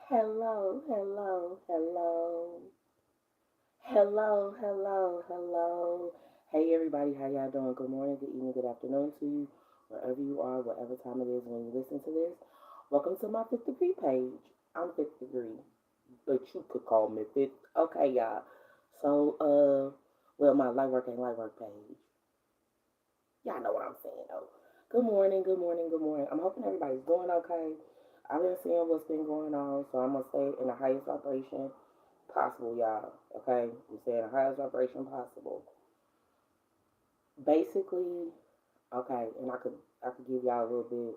Hello, hello, hello. Hello, hello, hello. Hey everybody, how y'all doing? Good morning, good evening, good afternoon to you, wherever you are, whatever time it is when you listen to this. Welcome to my fifth degree page. I'm fifth degree, but you could call me fifth. Okay, y'all. So, well, my Lightwork ain't Lightwork page. Y'all know what I'm saying though. Good morning, good morning, good morning. I'm hoping everybody's doing okay. I've been seeing what's been going on, so I'm gonna stay in the highest vibration possible, y'all. Okay, we say the highest vibration possible. Basically, okay, and I could give y'all a little bit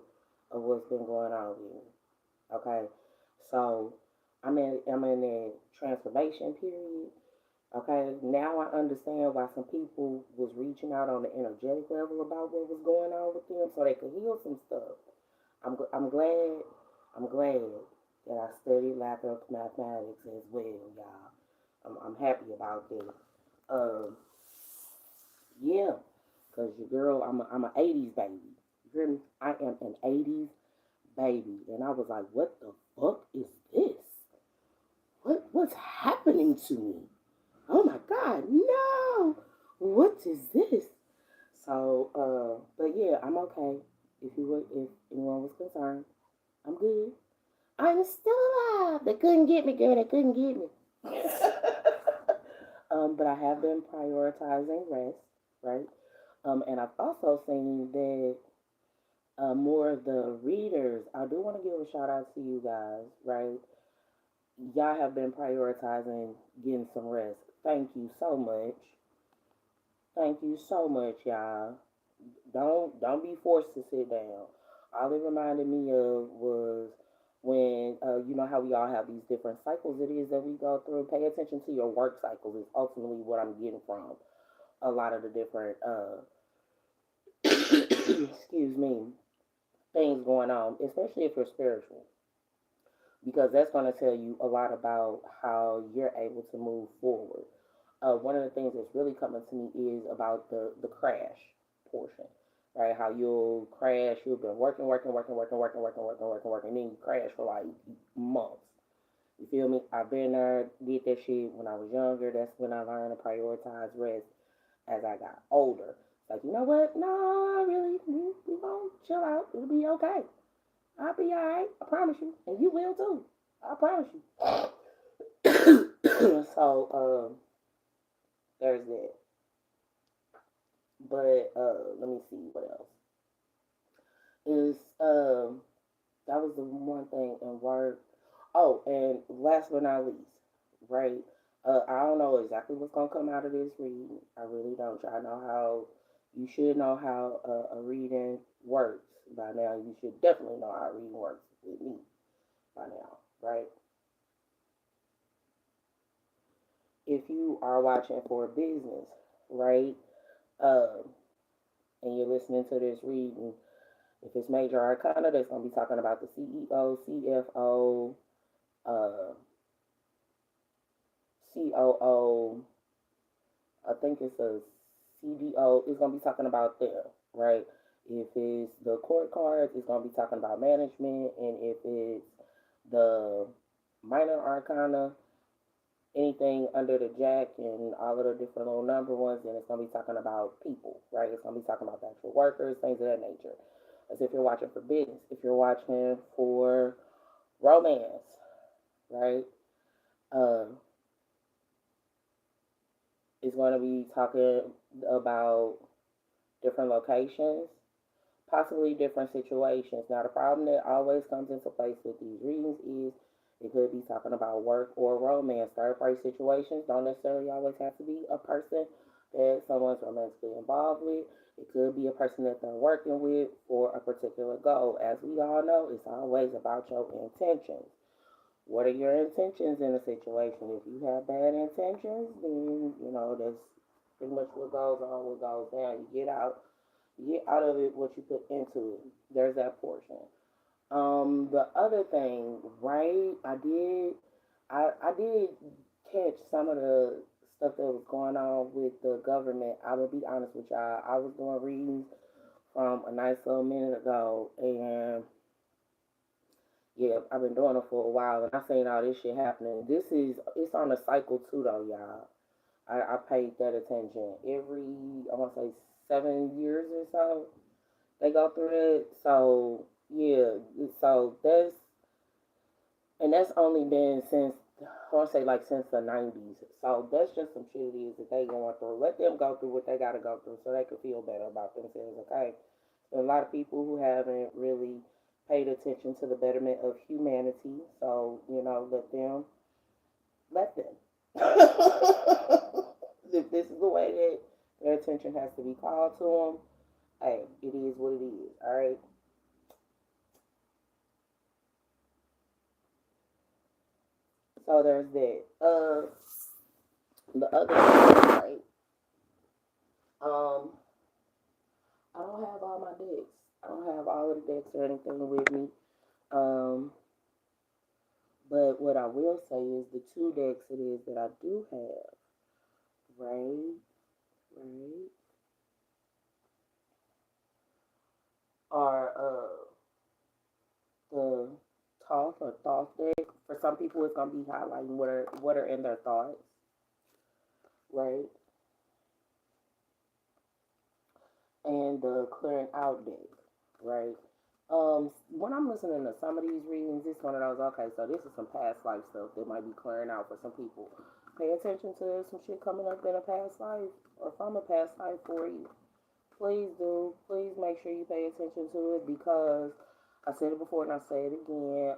of what's been going on here. Okay, so I'm in a transformation period. Okay, now I understand why some people was reaching out on the energetic level about what was going on with them, so they could heal some stuff. I'm glad that I studied mathematics as well, y'all. I'm happy about that. Um, yeah, cause your girl, I'm an '80s baby. You hear me? I am an '80s baby, and I was like, what the fuck is this? What's happening to me? Oh my God, no! What is this? So, but yeah, I'm okay. If anyone was concerned, I'm good. I'm still alive. They couldn't get me, girl. They couldn't get me. But I have been prioritizing rest, right? And I've also seen that more of the readers. I do want to give a shout out to you guys, right? Y'all have been prioritizing getting some rest. Thank you so much. Thank you so much, y'all. Don't be forced to sit down. All it reminded me of was when you know how we all have these different cycles it is that we go through. Pay attention to your work cycles is ultimately what I'm getting from a lot of the different excuse me things going on, especially if you're spiritual, because that's going to tell you a lot about how you're able to move forward. One of the things that's really coming to me is about the crash portion, right? How you'll crash, you've been working, and then you crash for like months. You feel me? I've been there, did that shit when I was younger. That's when I learned to prioritize rest as I got older. It's like, you know what? No, really, we gonna chill out. It'll be okay. I'll be alright. I promise you. And you will too. I promise you. There's that. But let me see what else is that was the one thing in work. Oh, and last but not least, right? I don't know exactly what's gonna come out of this reading. I really don't. I know how you should know how a reading works by now. You should definitely know how a reading works with me by now, right? If you are watching for business, right? Uh, and you're listening to this reading, if it's major arcana, that's going to be talking about the CEO, CFO, uh, COO. I think it's a CDO. It's going to be talking about them, right? If it's the court cards, it's going to be talking about management. And if it's the minor arcana, anything under the jack and all of the different little number ones, then it's going to be talking about people, right? It's going to be talking about the actual workers, things of that nature. As if you're watching for business. If you're watching for romance, right? Uh, it's going to be talking about different locations, possibly different situations. Now, the problem that always comes into place with these readings is it could be talking about work or romance. Third party situations don't necessarily always have to be a person that someone's romantically involved with. It could be a person that they're working with for a particular goal. As we all know, it's always about your intentions. What are your intentions in a situation? If you have bad intentions, then you know that's pretty much what goes on, what goes down. You get out of it what you put into it. There's that portion. The other thing, right? I did catch some of the stuff that was going on with the government. I will be honest with y'all. I was doing readings from a nice little minute ago, and Yeah, I've been doing it for a while, and I seen all this shit happening. It's on a cycle too, though, y'all. I paid that attention every, I want to say 7 years or so. They go through it. So yeah, so that's only been since, I want to say like since the '90s. So that's just some shit it is that they going through. Let them go through what they got to go through so they can feel better about themselves. Okay. There are a lot of people who haven't really paid attention to the betterment of humanity. So let them. If this is the way that their attention has to be called to them, hey, it is what it is. All right. So there's that. The other thing, right? Um, I don't have all my decks. I don't have all of the decks or anything with me. Um, but what I will say is the two decks it is that I do have, right, right, are the thought deck. For some people, it's gonna be highlighting what are in their thoughts, right, and the clearing out deck, right. When I'm listening to some of these readings, it's one of those. Okay, so this is some past life stuff that might be clearing out for some people. Pay attention to some shit coming up in a past life or from a past life for you. Please do. Please make sure you pay attention to it because I said it before and I say it again.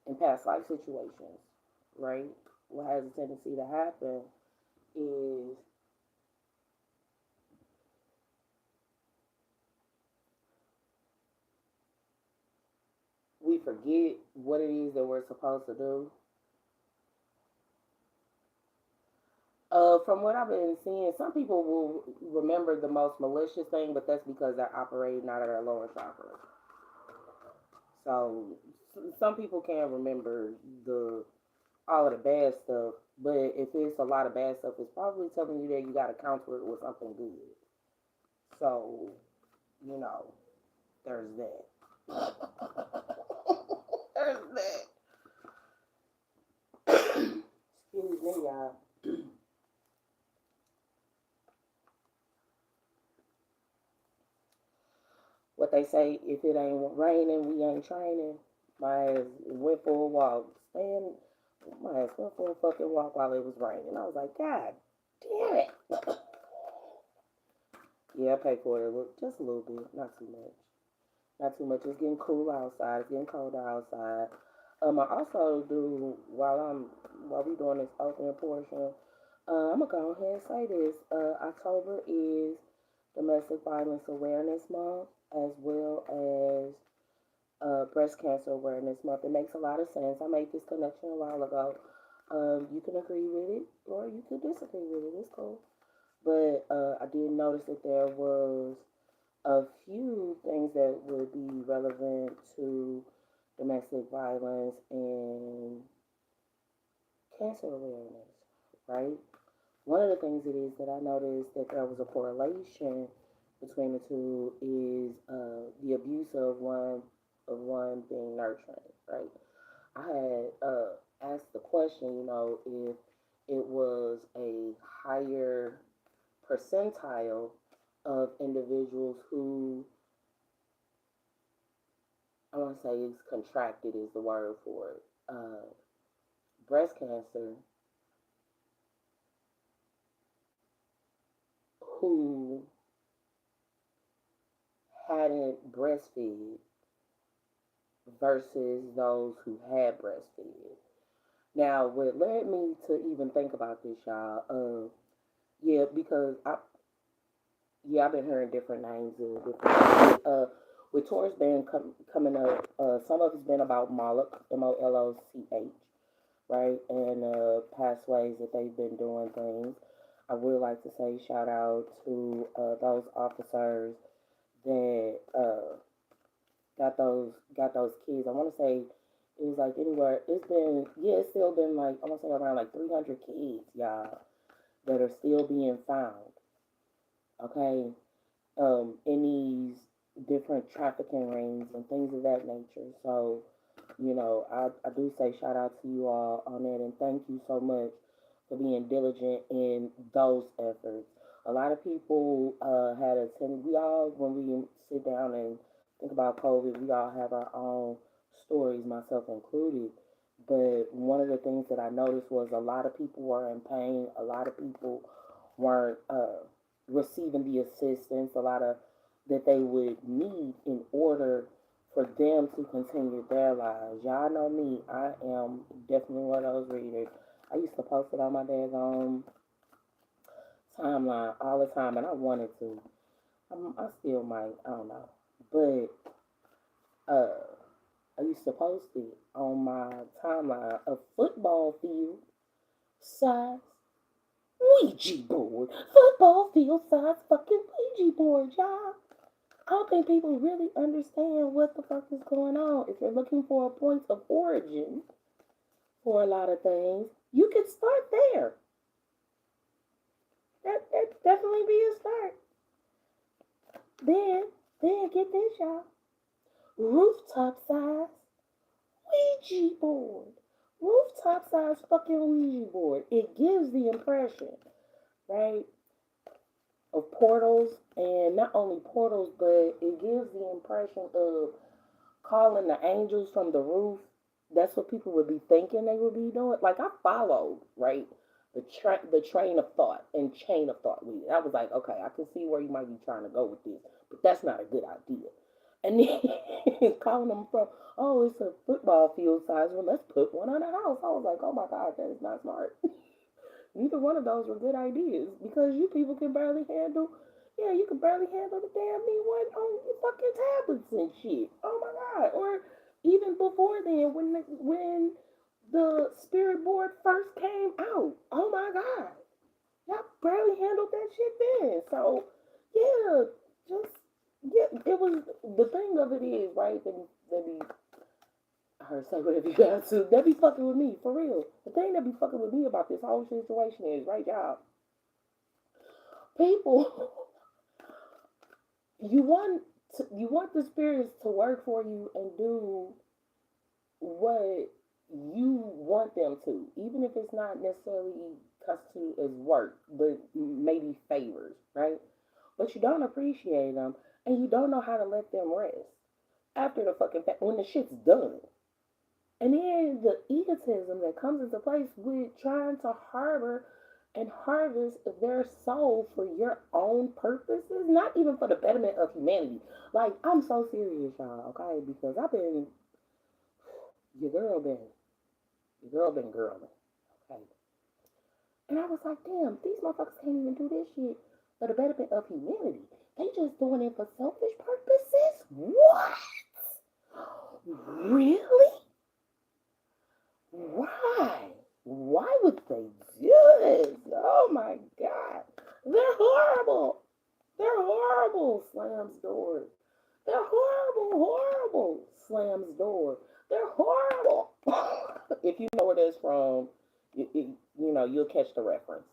In past life situations, right? What has a tendency to happen is we forget what it is that we're supposed to do. From what I've been seeing, some people will remember the most malicious thing, but that's because they're operating out of their lower chakra. So some people can't remember the all of the bad stuff, but if it's a lot of bad stuff, it's probably telling you that you got to counter it with something good. So you know, there's that. There's that. Excuse me, y'all. What they say, if it ain't raining, we ain't training. My ass went for a walk. My ass went for a fucking walk while it was raining. I was like, God damn it. Yeah, I paid for it just a little bit, not too much. Not too much. It's getting cool outside. It's getting colder outside. I also do while we doing this opening portion. I'm gonna go ahead and say this. October is Domestic Violence Awareness Month, as well as Breast Cancer Awareness Month. It makes a lot of sense. I made this connection a while ago. You can agree with it or you can disagree with it. It's cool. But I did notice that there was a few things that would be relevant to domestic violence and cancer awareness, right? One of the things it is that I noticed that there was a correlation between the two is the abuse of one being nurturing, right? I had asked the question, if it was a higher percentile of individuals who I want to say is contracted is the word for it. Breast cancer who hadn't breastfed versus those who had breastfed. Now, what led me to even think about this, y'all, yeah, because I've been hearing different names of different with Taurus band coming up. Some of it's been about Moloch, Moloch, right, and past ways that they've been doing things. I would like to say shout out to those officers that got those kids. I want to say it was like anywhere. It's still been like I want to say around like 300 kids, y'all, that are still being found. Okay, in these different trafficking rings and things of that nature. So, I do say shout out to you all on that and thank you so much for being diligent in those efforts. A lot of people had a tendency, we all, when we sit down and think about COVID, we all have our own stories, myself included. But one of the things that I noticed was a lot of people were in pain. A lot of people weren't receiving the assistance, a lot of that they would need in order for them to continue their lives. Y'all know me, I am definitely one of those readers. I used to post it on my daggone timeline all the time, and I wanted to. I still might, I don't know. But I used to post it on my timeline, a football field size Ouija board. Football field size fucking Ouija board, y'all. I don't think people really understand what the fuck is going on. If you're looking for a point of origin for a lot of things, you can start there. That definitely be a start. Then get this, y'all. Rooftop size Ouija board. Rooftop size fucking Ouija board. It gives the impression, right, of portals, and not only portals, but it gives the impression of calling the angels from the roof. That's what people would be thinking they would be doing. Like I followed, right, the train of thought and chain of thought with it. I was like, okay, I can see where you might be trying to go with this, but that's not a good idea. And then calling them from, oh, it's a football field size. Well, let's put one on the house. I was like, oh my god, that is not smart. Neither one of those were good ideas because you people can barely handle. Yeah, you can barely handle the damn one on your fucking tablets and shit. Oh my god! Or even before then, when the spirit board first came out. Oh my god, y'all barely handled that shit then. So yeah, just yeah, it was the thing of it is right. They be I heard say whatever you got to. They be fucking with me, for real. The thing that be fucking with me about this whole situation is, right, y'all, people, you want the spirits to work for you and do what you want them to, even if it's not necessarily constituted as work, but maybe favors, right? But you don't appreciate them, and you don't know how to let them rest after the fucking fact when the shit's done. And then the egotism that comes into place with trying to harbor and harvest their soul for your own purposes, not even for the betterment of humanity. Like, I'm so serious, y'all, okay? Because your girl been, your girl been girling, okay? And I was like, damn, these motherfuckers can't even do this shit for the betterment of humanity. They just doing it for selfish purposes? What? Really? Why? Why would they do this? Oh my god. They're horrible. They're horrible. Slams door. They're horrible, horrible. Slams door. They're horrible. If you know where that's from, you'll catch the reference.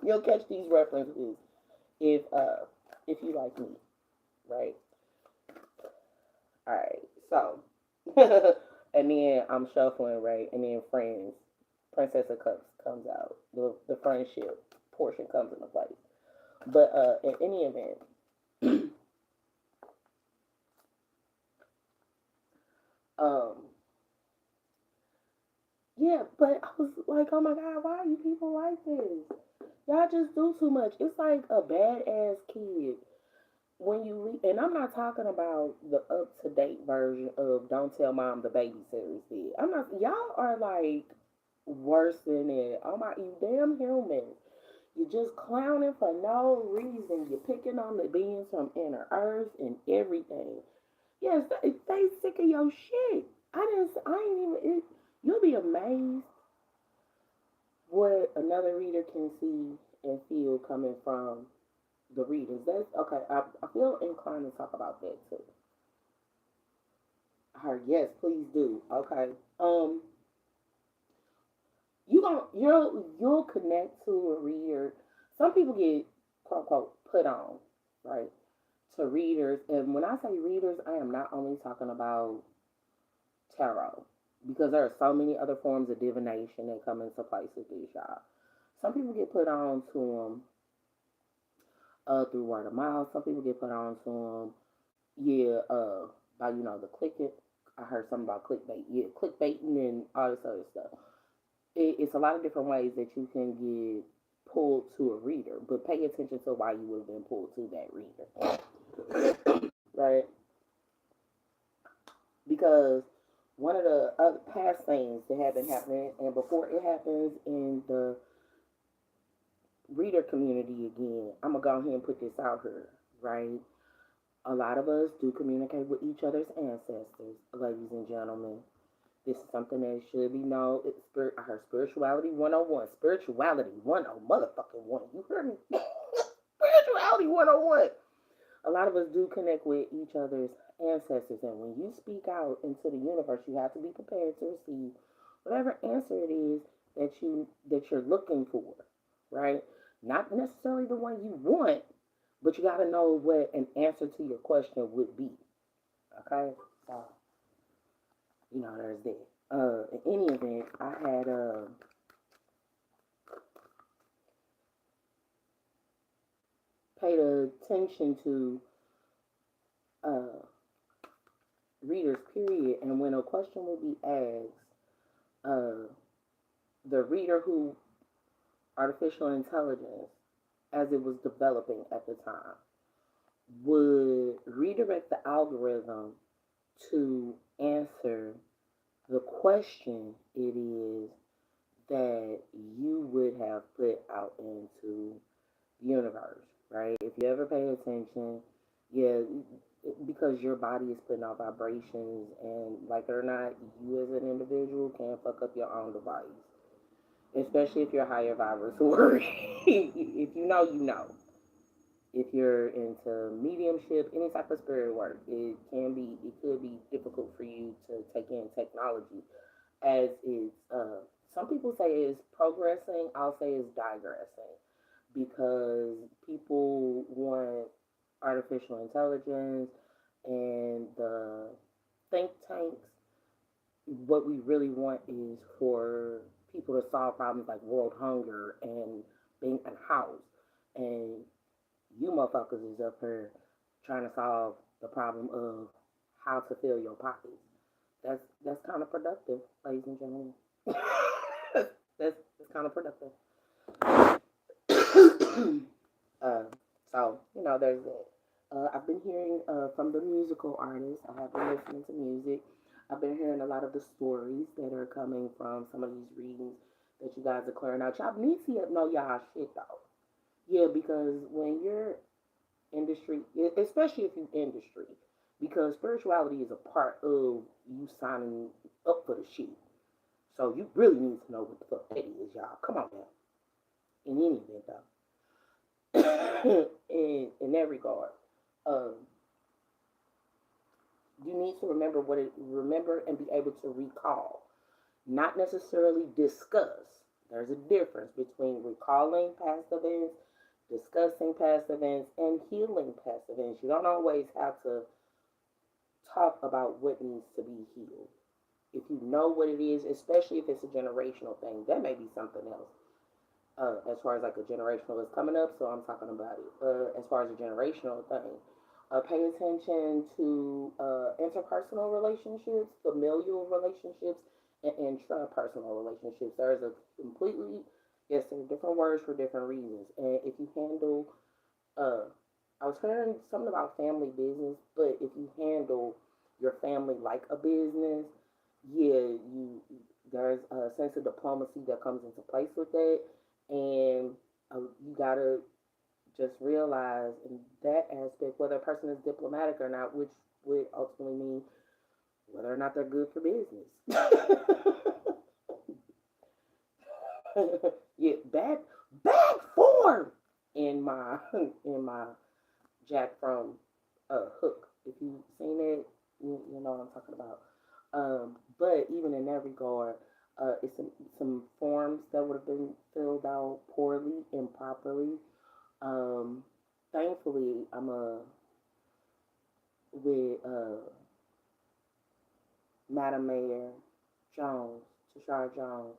You'll catch these references if you like me, right? All right, so and then I'm shuffling, right, and then Friends, Princess of Cups comes out. The friendship portion comes into place. But in any event, um, yeah. But I was like, oh my god, why are you people like this? Y'all just do too much. It's like a badass kid when you leave, and I'm not talking about the up to date version of "Don't Tell Mom the Babysitter did." I'm not. Y'all are like worse than it. Oh my, you damn human! You're just clowning for no reason. You're picking on the beings from inner earth and everything. Yes, they sick of your shit. I ain't even. You'll be amazed what another reader can see and feel coming from the readings. That's okay. I feel inclined to talk about that too. Her, yes, please do. Okay. You'll connect to a reader. Some people get quote unquote put on, right, to readers. And when I say readers, I am not only talking about tarot, because there are so many other forms of divination that come into place with these, y'all. Some people get put on to them through word of mouth. Some people get put on to them, yeah, by, the clicking. I heard something about clickbait. Yeah, clickbaiting and all this other stuff. It's a lot of different ways that you can get pulled to a reader, but pay attention to why you would have been pulled to that reader, right? Because one of the other past things that have been happening, and before it happens in the reader community again, I'm gonna go ahead and put this out here, right? A lot of us do communicate with each other's ancestors, ladies and gentlemen. This is something that should be known. I heard spirituality 101. Spirituality 10 motherfucking 1. You heard me? Spirituality 101. A lot of us do connect with each other's ancestors, and when you speak out into the universe, you have to be prepared to receive whatever answer it is that you're looking for, right? Not necessarily the one you want, but you got to know what an answer to your question would be. Okay, so there's that. In any event, I had paid attention to readers, period, and when a question would be asked, the reader who artificial intelligence, as it was developing at the time, would redirect the algorithm to answer the question it is that you would have put out into the universe, right? If you ever pay attention, yeah, because your body is putting out vibrations, and like it or not, you as an individual can fuck up your own device, especially if you're higher vibratory. If you know, you know. If you're into mediumship, any type of spirit work, it could be difficult for you to take in technology as it's, some people say it's progressing, I'll say it's digressing, because people want artificial intelligence and the think tanks. What we really want is for people to solve problems like world hunger and being unhoused. And you motherfuckers is up here trying to solve the problem of how to fill your pockets. That's kind of productive, ladies and gentlemen. that's kind of productive. uh, so there's that. I've been hearing from the musical artists. I have been listening to music. I've been hearing a lot of the stories that are coming from some of these readings that you guys are clearing out. Y'all need to know y'all shit though. Yeah, because when you're industry, especially if you industry, because spirituality is a part of you signing up for the shit. So you really need to know what the fuck that is, y'all. Come on now. In any event, though, in that regard, um, you need to remember and be able to recall, not necessarily discuss. There's a difference between recalling past events, discussing past events, and healing past events. You don't always have to talk about what needs to be healed. If you know what it is, especially if it's a generational thing, that may be something else. As far as like a generational is coming up, so I'm talking about it. As far as a generational thing, pay attention to interpersonal relationships, familial relationships, and intrapersonal relationships. There's a completely, yes, there are different words for different reasons. And if you handle, I was hearing something about family business, but if you handle your family like a business, yeah, there's a sense of diplomacy that comes into place with that, and you gotta just realize in that aspect whether a person is diplomatic or not, which would ultimately mean whether or not they're good for business. Yeah, bad form in my Jack from Hook. If you've seen it, you know what I'm talking about. But even in that regard, it's some forms that would have been filled out poorly, improperly. Thankfully, I'm a with Madam Mayor Jones, Tashara Jones.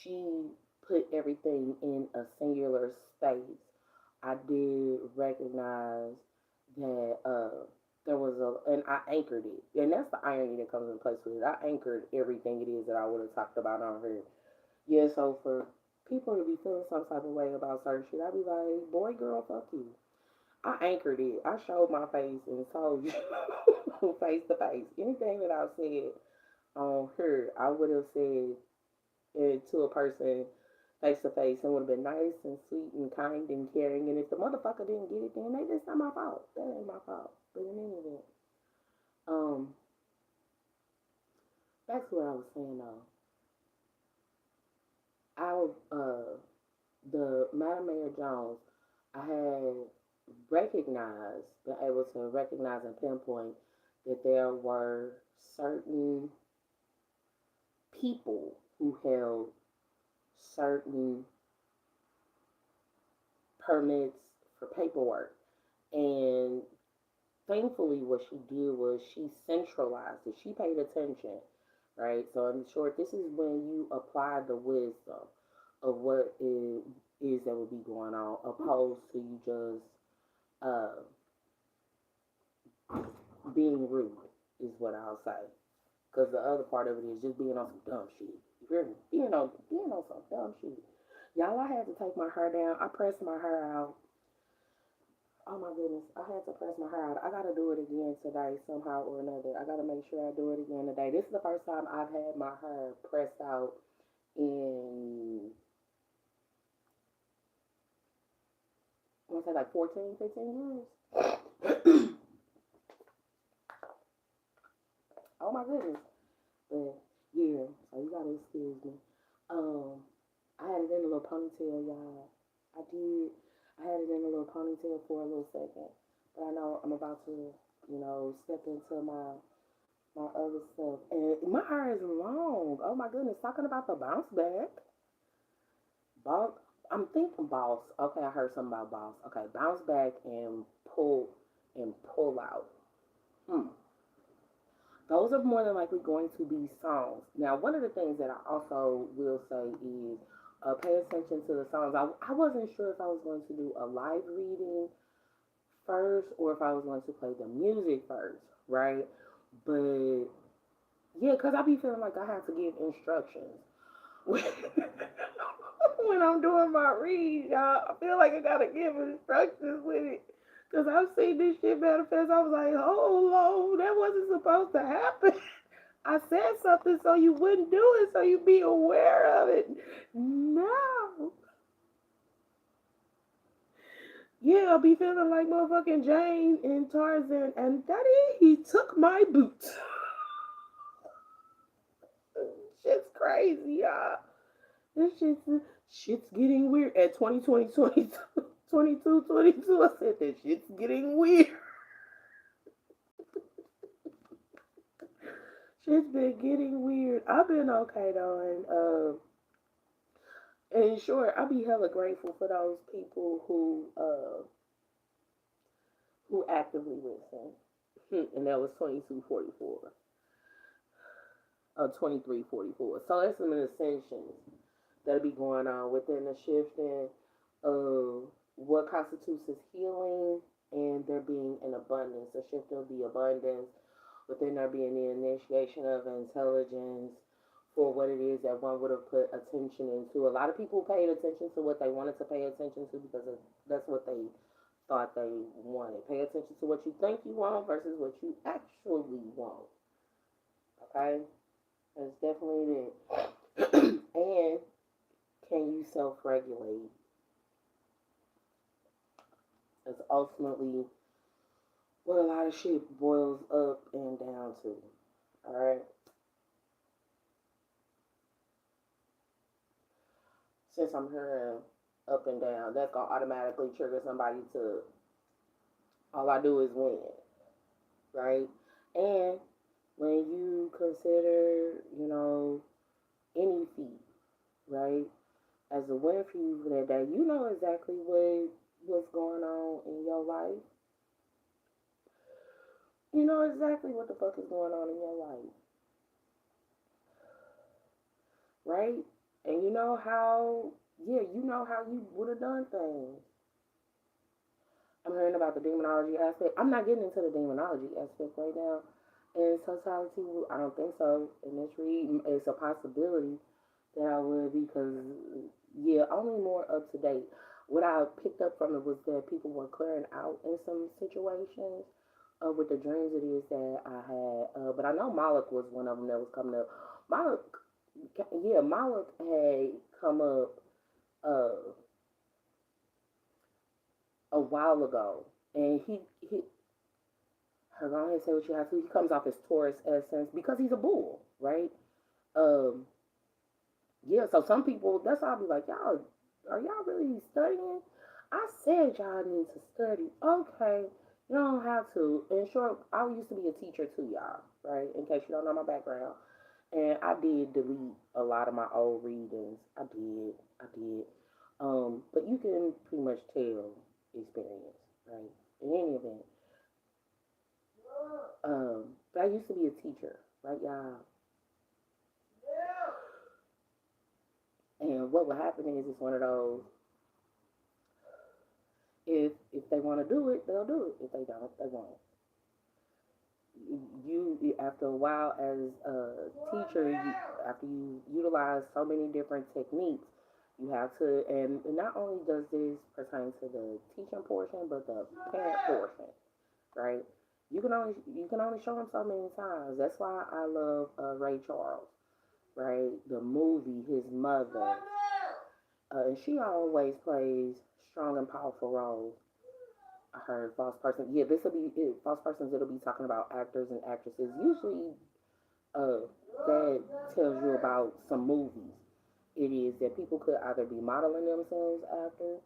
She put everything in a singular space. I did recognize that there was and I anchored it, and that's the irony that comes into place with it. I anchored everything it is that I would have talked about on here. Yeah, so for people to be feeling some type of way about certain shit, I'd be like, boy, girl, fuck you. I anchored it. I showed my face and told you face to face. Anything that I said on her, I would have said it to a person face to face and would have been nice and sweet and kind and caring. And if the motherfucker didn't get it, then maybe it's not my fault. That ain't my fault. But in any event, um, back to what I was saying though. I the Madam Mayor Jones, I had recognized, been able to recognize and pinpoint that there were certain people who held certain permits for paperwork. And thankfully, what she did was she centralized it. She paid attention, right? So, in short, this is when you apply the wisdom of what it is that would be going on, opposed to you just uh, being rude, is what I'll say. Because the other part of it is just being on some dumb shit. You hear me? Being on some dumb shit. Y'all, I had to take my hair down. I pressed my hair out. Oh my goodness, I had to press my hair out. I gotta do it again today, somehow or another. I gotta make sure I do it again today. This is the first time I've had my hair pressed out in, I want to say like 14, 15 years. Oh my goodness. But yeah, so you gotta excuse me. Um, I had it in a little ponytail, y'all. I did. I had it in a little ponytail for a little second, but I know I'm about to, step into my other stuff. And my hair is long. Oh my goodness! Talking about the bounce back, boss. I'm thinking boss. Okay, I heard something about boss. Okay, bounce back pull and pull out. Hmm. Those are more than likely going to be songs. Now, one of the things that I also will say is pay attention to the songs. I wasn't sure if I was going to do a live reading first or if I was going to play the music first, right? But yeah, because I be feeling like I have to give instructions when I'm doing my read, y'all. I feel like I gotta give instructions with it. Cause I've seen this shit manifest. I was like, oh Lord, that wasn't supposed to happen. I said something so you wouldn't do it, so you be aware of it. No. Yeah, I'll be feeling like motherfucking Jane and Tarzan and Daddy, he took my boot. Shit's crazy, y'all. This shit's getting weird. At 2020, 22, 22, I said that shit's getting weird. Shit's been getting weird. I've been okay though, and sure, I'll be hella grateful for those people who actively listen. And that was 2244, 2344. So that's some ascensions that'll be going on within the shifting of what constitutes as healing and there being an abundance, a shift of the abundance, within there being the initiation of intelligence for what it is that one would have put attention into. A lot of people paid attention to what they wanted to pay attention to because that's what they thought they wanted. Pay attention to what you think you want versus what you actually want. Okay? That's definitely it. And can you self regulate? That's ultimately what a lot of shit boils up and down to. Alright? Since I'm hearing up and down, that's gonna automatically trigger somebody to all I do is win. Right? And when you consider, any feat, right, as a win for you for that day, you know exactly what's going on in your life. You know exactly what the fuck is going on in your life, right? And you know how, yeah, you know how you would have done things. I'm hearing about the demonology aspect. I'm not getting into the demonology aspect right now. In totality, I don't think so. In this read, it's a possibility that I would because, yeah, only more up to date. What I picked up from it was that people were clearing out in some situations with the dreams it is that I had. But I know Moloch was one of them that was coming up. Moloch, yeah, Moloch had come up uh, a while ago, and he hold on and say what you have to. He comes off as Taurus essence because he's a bull, right? Um, yeah. So some people, that's why I'll be like, y'all, are y'all really studying? I said y'all need to study. Okay, you don't have to. In short, I used to be a teacher too, y'all, right? In case you don't know my background, and I did delete a lot of my old readings. I did. But you can pretty much tell experience, right? In any event, but I used to be a teacher, right, y'all? And what would happen is it's one of those. If they want to do it, they'll do it. If they don't, they won't. You after a while as a teacher, after you utilize so many different techniques, you have to. And not only does this pertain to the teaching portion, but the parent portion, right? You can only show them so many times. That's why I love Ray Charles, right? The movie, his mother, and she always plays strong and powerful roles. I heard false person. Yeah, this will be false persons. It'll be talking about actors and actresses. Usually, uh, that tells you about some movies. It is that people could either be modeling themselves after,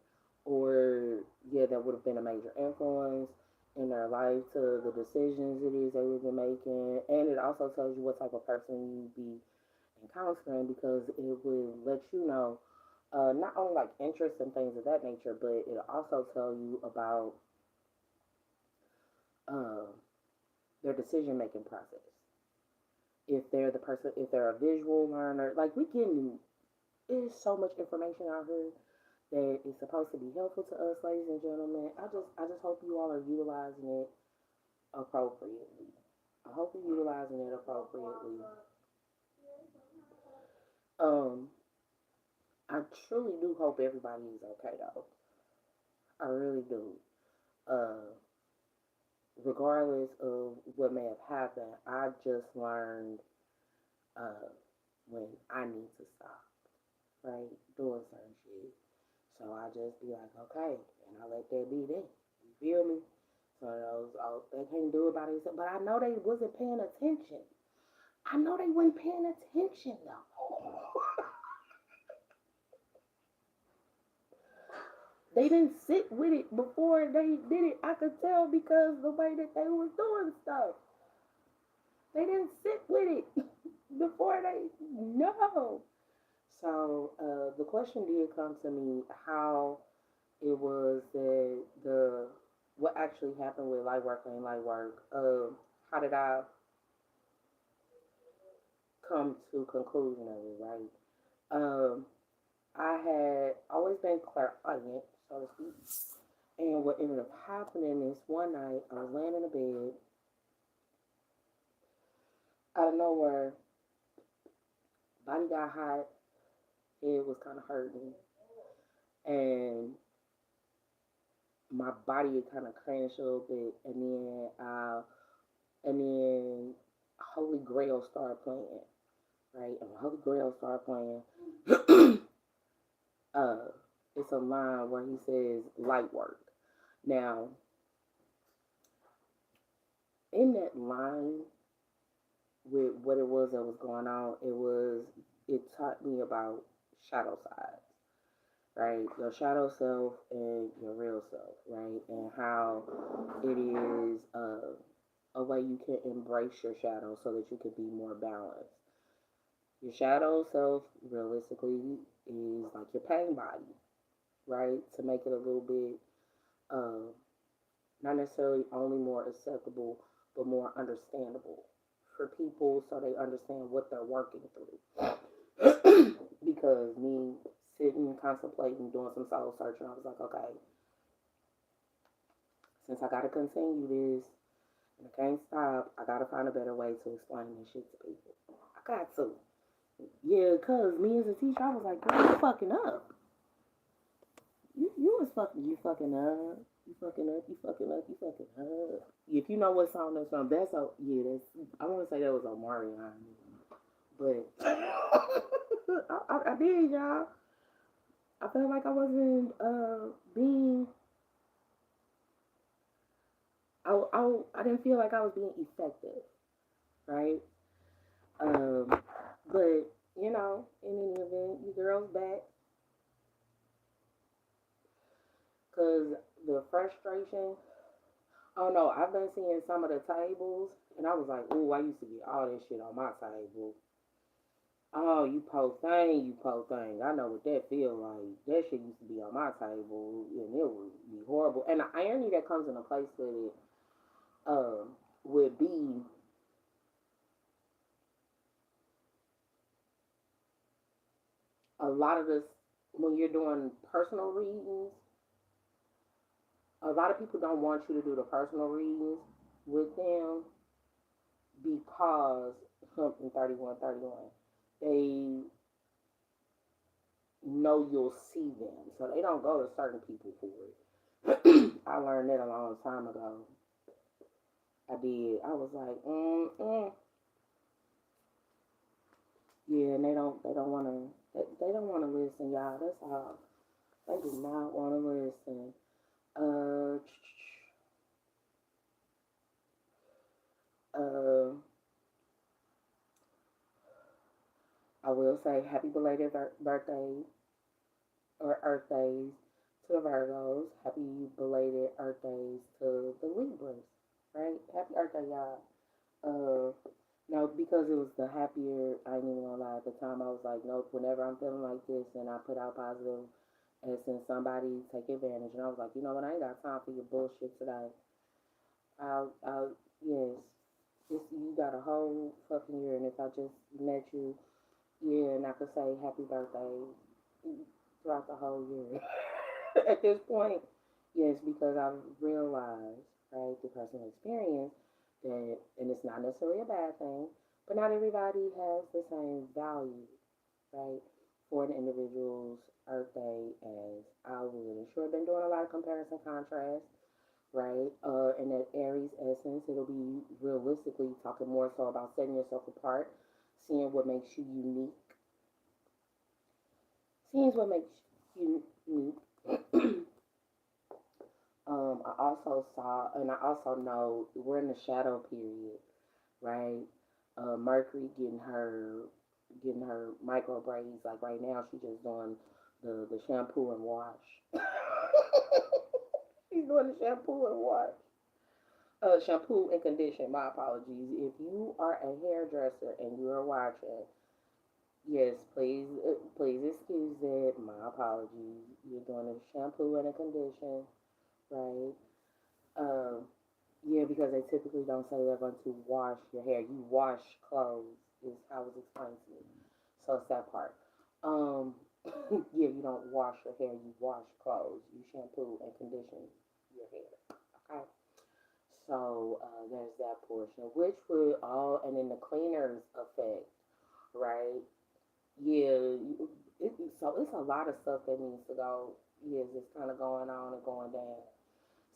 or yeah, that would have been a major influence in their life to the decisions it is they would be making, and it also tells you what type of person you be encountering because it will let you know not only like interests and things of that nature, but it'll also tell you about uh, their decision making process. If they're the person, if they're a visual learner, like we getting there's so much information out here that is supposed to be helpful to us, ladies and gentlemen. I just hope you all are utilizing it appropriately. I hope you're utilizing it appropriately. Um, I truly do hope everybody is okay though. I really do. Uh, Regardless of what may have happened, I just learned uh, when I need to stop, right? Doing certain shit. So I just be like, okay, and I let that be that. You feel me? So those, oh, they can't do about it. But I know they wasn't paying attention. I know they weren't paying attention though. They didn't sit with it before they did it. I could tell because the way that they was doing stuff. They didn't sit with it before they no. So the question did come to me how it was that the what actually happened with Lightwork and Lightwork. How did I come to conclusion of it? Right. Um, I had always been clairvoyant, so to speak. And what ended up happening is one night I was laying in the bed out of nowhere, body got hot, head was kind of hurting, and my body kind of cranched a little bit, and then Holy Grail started playing, right? And Holy Grail started playing. uh, it's a line where he says light work. Now, in that line, with what it was that was going on, it taught me about shadow sides, right? Your shadow self and your real self, right? And how it is a way you can embrace your shadow so that you can be more balanced. Your shadow self, realistically, is like your pain body, right? To make it a little bit, uh, not necessarily only more acceptable, but more understandable for people so they understand what they're working through. Because me sitting, contemplating, doing some soul searching, I was like, okay, since I gotta continue this and I can't stop, I gotta find a better way to explain this shit to people. I got to. Yeah, cause me as a teacher, I was like, girl, you fucking up. You was fucking, you fucking up. You fucking up, you fucking up, you fucking up. If you know what song that's from, that's a, yeah, that's, I want to say that was Omarion. But I did, y'all. I felt like I wasn't being, I didn't feel like I was being effective, right? Um, but, you know, in any event, you girls back. Because the frustration, oh no, I've been seeing some of the tables, and I was like, ooh, I used to get all this shit on my table. Oh, you po thing, you po thing. I know what that feel like. That shit used to be on my table, and it would be horrible. And the irony that comes into place with it would be a lot of this when you're doing personal readings. A lot of people don't want you to do the personal readings with them because in 3131 they know you'll see them, so they don't go to certain people for it. I learned that a long time ago. I did. I was like, yeah, and they don't want to, they don't want to listen, y'all. That's all. They do not want to listen. Uh, uh, I will say happy belated birthday or Earth Days to the Virgos. Happy belated Earth Days to the Libras. Right? Happy Earth Day, y'all. No, because it was the happier, I ain't even gonna lie, at the time I was like, nope, whenever I'm feeling like this and I put out positive and since somebody take advantage, and I was like, you know what, I ain't got time for your bullshit today. Yes, just, you got a whole fucking year, and if I just met you, yeah, and I could say happy birthday throughout the whole year. At this point, yes, because I've realized, right, through personal experience, that, and it's not necessarily a bad thing, but not everybody has the same value, right, for an individual's Earth Day as I would. And sure, I've been doing a lot of comparison contrast, right? In that Aries essence, it'll be realistically talking more so about setting yourself apart, seeing what makes you unique, seeing what makes you unique. I also saw, and I also know we're in the shadow period, right? Mercury getting her micro braids. Like right now, she's just doing the shampoo and wash. She's doing the shampoo and wash. Shampoo and condition. My apologies. If you are a hairdresser and you are watching, yes, please excuse it. My apologies. You're doing a shampoo and a condition, right? Um, yeah, because they typically don't say they're going to wash your hair. You wash clothes, is how it's explained to me. So it's that part. Um, yeah, you don't wash your hair. You wash clothes. You shampoo and condition your hair. Okay. So there's that portion, which would all, and then the cleaners effect, right? Yeah. So it's a lot of stuff that needs to go. Yes, it's kind of going on and going down.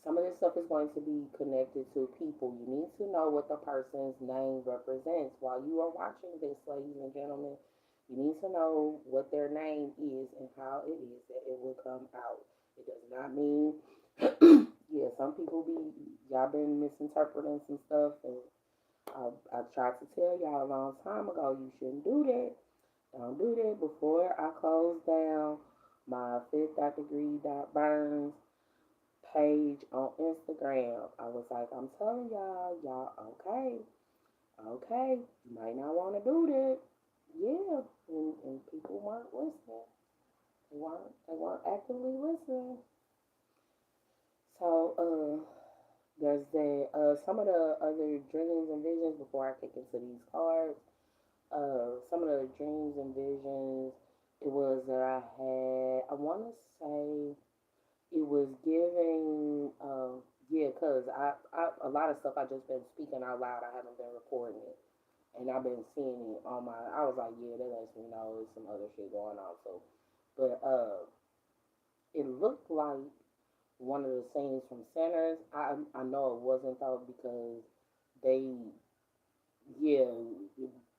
Some of this stuff is going to be connected to people. You need to know what the person's name represents. While you are watching this, ladies and gentlemen, you need to know what their name is and how it is that it will come out. It does not mean, yeah, some people y'all been misinterpreting some stuff, and I tried to tell y'all a long time ago, you shouldn't do that. Don't do that. Before I close down my fifth dot degree dot burns page on Instagram, I was like, I'm telling y'all, okay, okay, you might not want to do that. Yeah, and people weren't listening. They weren't actively listening. So, There's that. Some of the other dreams and visions before I kick into these cards. Some of the dreams and visions. It was that I had. I want to say it was giving. Yeah, cause a lot of stuff I just been speaking out loud. I haven't been recording it, and I've been seeing it on my. I was like, yeah, that lets me know there's some other shit going on. So, but it looked like one of the scenes from Sinners. I know it wasn't though because they yeah,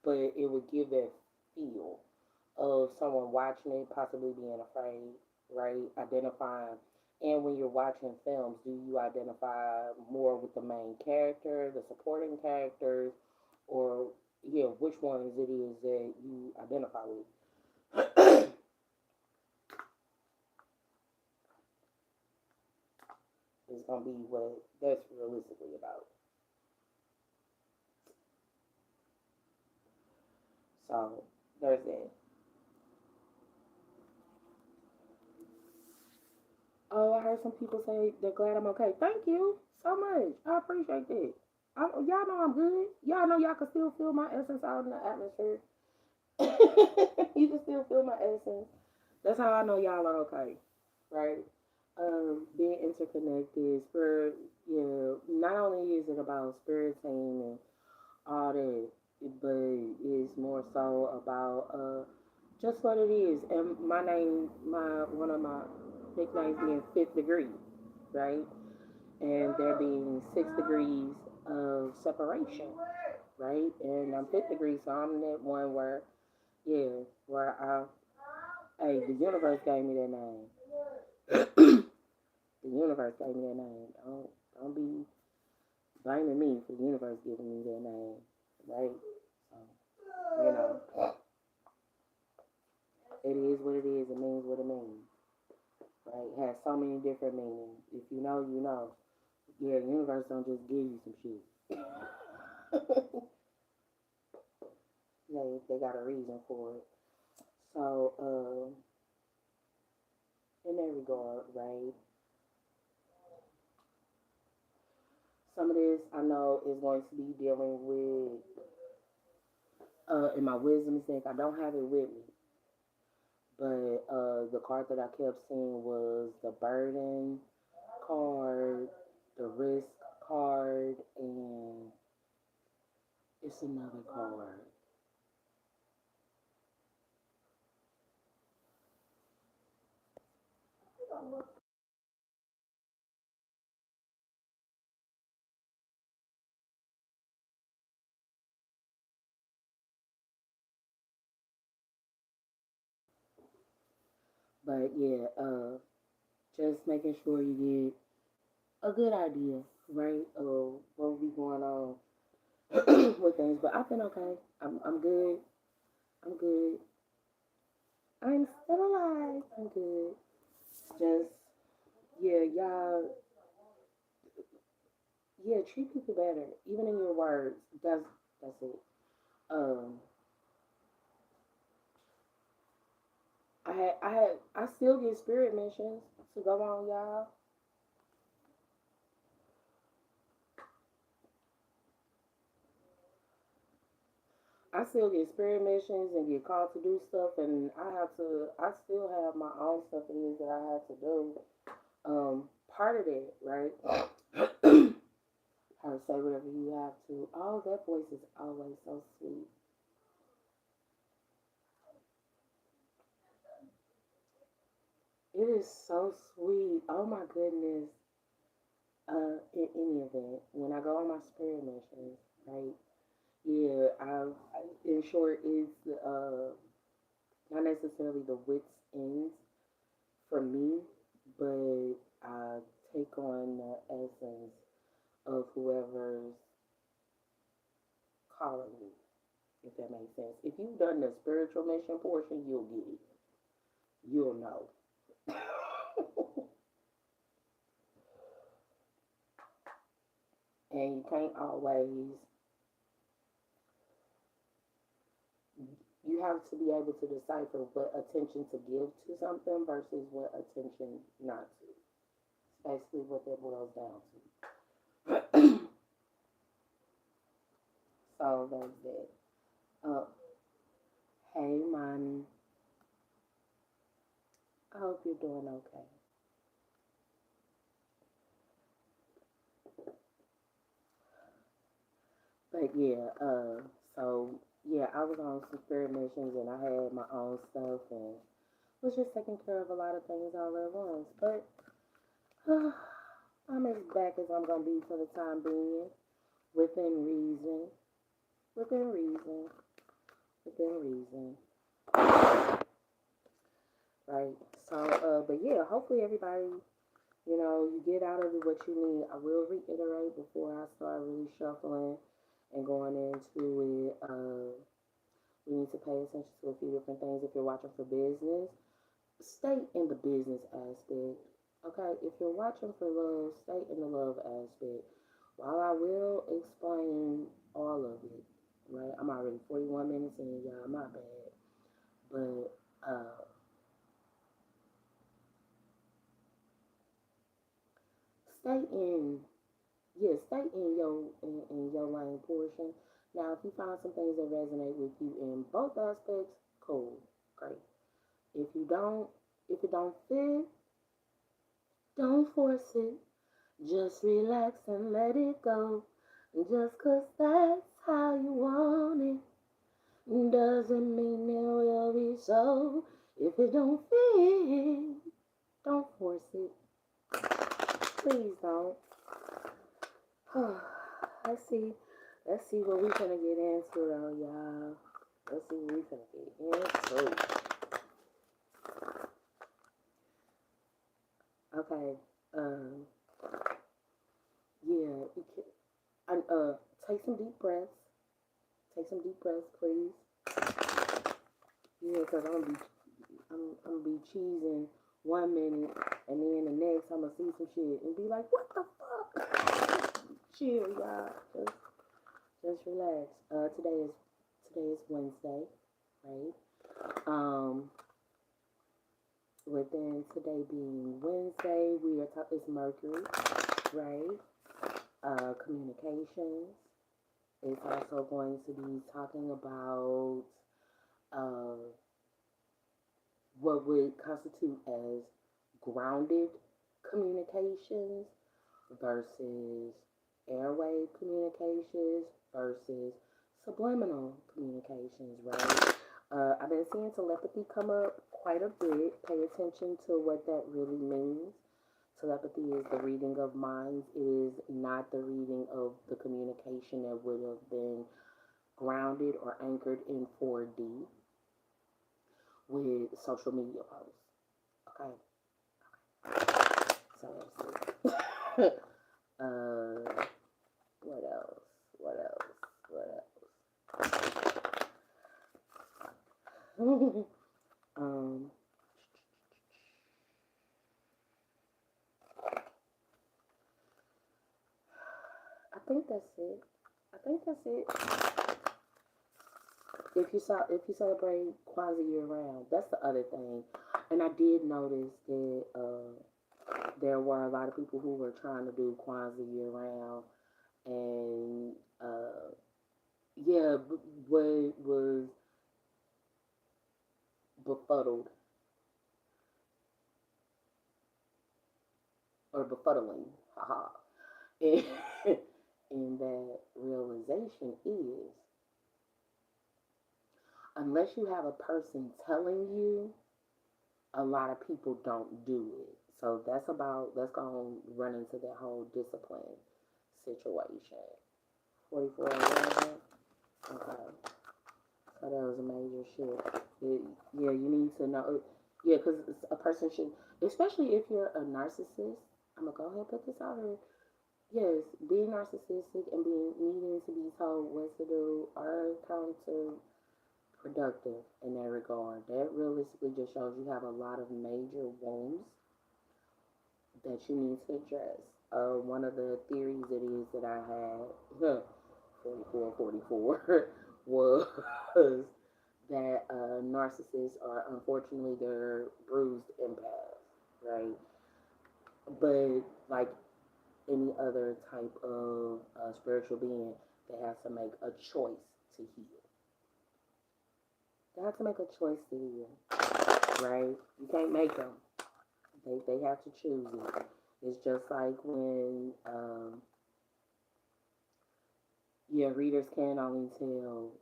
but it would give that feel of someone watching it, possibly being afraid, right? Identifying. And when you're watching films, do you identify more with the main character, the supporting characters, or yeah, which ones it is that you identify with? Is gonna be what that's realistically about. So there's that. Oh, I heard some people say they're glad I'm okay. Thank you so much. I appreciate that. Y'all know I'm good. Y'all know y'all can still feel my essence out in the atmosphere. You can still feel my essence. That's how I know y'all are okay, right? Being interconnected, spirit. Yeah. Not only is it about spirit team and all that, but it's more so about just what it is. And my name, my one of my nicknames being Fifth Degree, right? And there being 6 degrees of separation, right? And I'm fifth degree, so I'm that one where, yeah, where hey, the universe gave me that name. The universe gave me that name. Don't be blaming me for the universe giving me that name, right? So, it is what it is. It means what it means, right? It has so many different meanings. If you know, you know. Yeah, the universe don't just give you some shit. They got a reason for it. So, in that regard, right? Some of this I know is going to be dealing with in my wisdom deck. I don't have it with me, but the card that I kept seeing was the burden card, the risk card, and it's another card. But yeah, just making sure you get a good idea, right, of what will be going on with things. But I've been okay. I'm good. I'm good. I'm still alive. I'm good. Just yeah, y'all. Yeah, treat people better, even in your words. That's it. Um, I still get spirit missions to go on, y'all. I still get spirit missions and get called to do stuff, and I still have my own stuff it is that I have to do. Part of it, right? How to say whatever you have to. Oh, that voice is always so sweet. It is so sweet. Oh my goodness. In any event, when I go on my spirit missions, right? Yeah, in short, it's not necessarily the wits ends for me, but I take on the essence of whoever's calling me, if that makes sense. If you've done the spiritual mission portion, you'll get it. You'll know. And you can't always, you have to be able to decipher what attention to give to something versus what attention not to. It's basically what that boils down So that's it. Hey, Monty. I hope you're doing okay. But yeah, so yeah, I was on some spirit missions and I had my own stuff and was just taking care of a lot of things all at once. But I'm as back as I'm gonna be for the time being, within reason, within reason, within reason, right? So, but yeah, hopefully everybody, you get out of it what you need. I will reiterate before I start really shuffling and going into it. We need to pay attention to a few different things. If you're watching for business, stay in the business aspect. Okay, if you're watching for love, stay in the love aspect. While I will explain all of it, right? I'm already 41 minutes in, y'all. My bad. But stay in, yeah, stay in your lane portion. Now, if you find some things that resonate with you in both aspects, cool, great. If you don't, if it don't fit, don't force it. Just relax and let it go. Just 'cause that's how you want it doesn't mean it will be so. If it don't fit, don't force it. Please don't. let's see. Let's see what we gonna get into though, y'all. Let's see what we gonna get into. Okay. Um. Yeah. Take some deep breaths. Take some deep breaths, please. Yeah, cause I'm gonna be cheesing 1 minute, and then the next I'm gonna see some shit and be like, what the fuck? Chill, y'all. Just relax. Today is Wednesday, right? Um, within today being Wednesday, we are talking. It's Mercury, right? Communications. It's also going to be talking about uh, what would constitute as grounded communications versus airwave communications versus subliminal communications, right? I've been seeing telepathy come up quite a bit. Pay attention to what that really means. Telepathy is the reading of minds. It is not the reading of the communication that would have been grounded or anchored in 4D with social media posts. Okay. So let's see. What else? What else? What else? I think that's it. I think that's it. If you celebrate Kwanzaa year round, that's the other thing. And I did notice that there were a lot of people who were trying to do Kwanzaa year round, and yeah, what was befuddled or befuddling, haha. And, and that realization is, unless you have a person telling you, a lot of people don't do it. So that's going to run into that whole discipline situation. 4411. Okay. So that was a major shift. Yeah, you need to know. Yeah, because a person should, especially if you're a narcissist. I'm going to go ahead and put this out here. Yes, being narcissistic and being needing to be told what to do are counterproductive in that regard. That realistically just shows you have a lot of major wounds that you need to address. One of the theories it is that I had, 44, was that narcissists are, unfortunately, they're bruised empaths, right? But like any other type of spiritual being, They have to make a choice to heal. They have to make a choice to heal, right? You can't make them. They have to choose it. It's just like when, readers can only tell,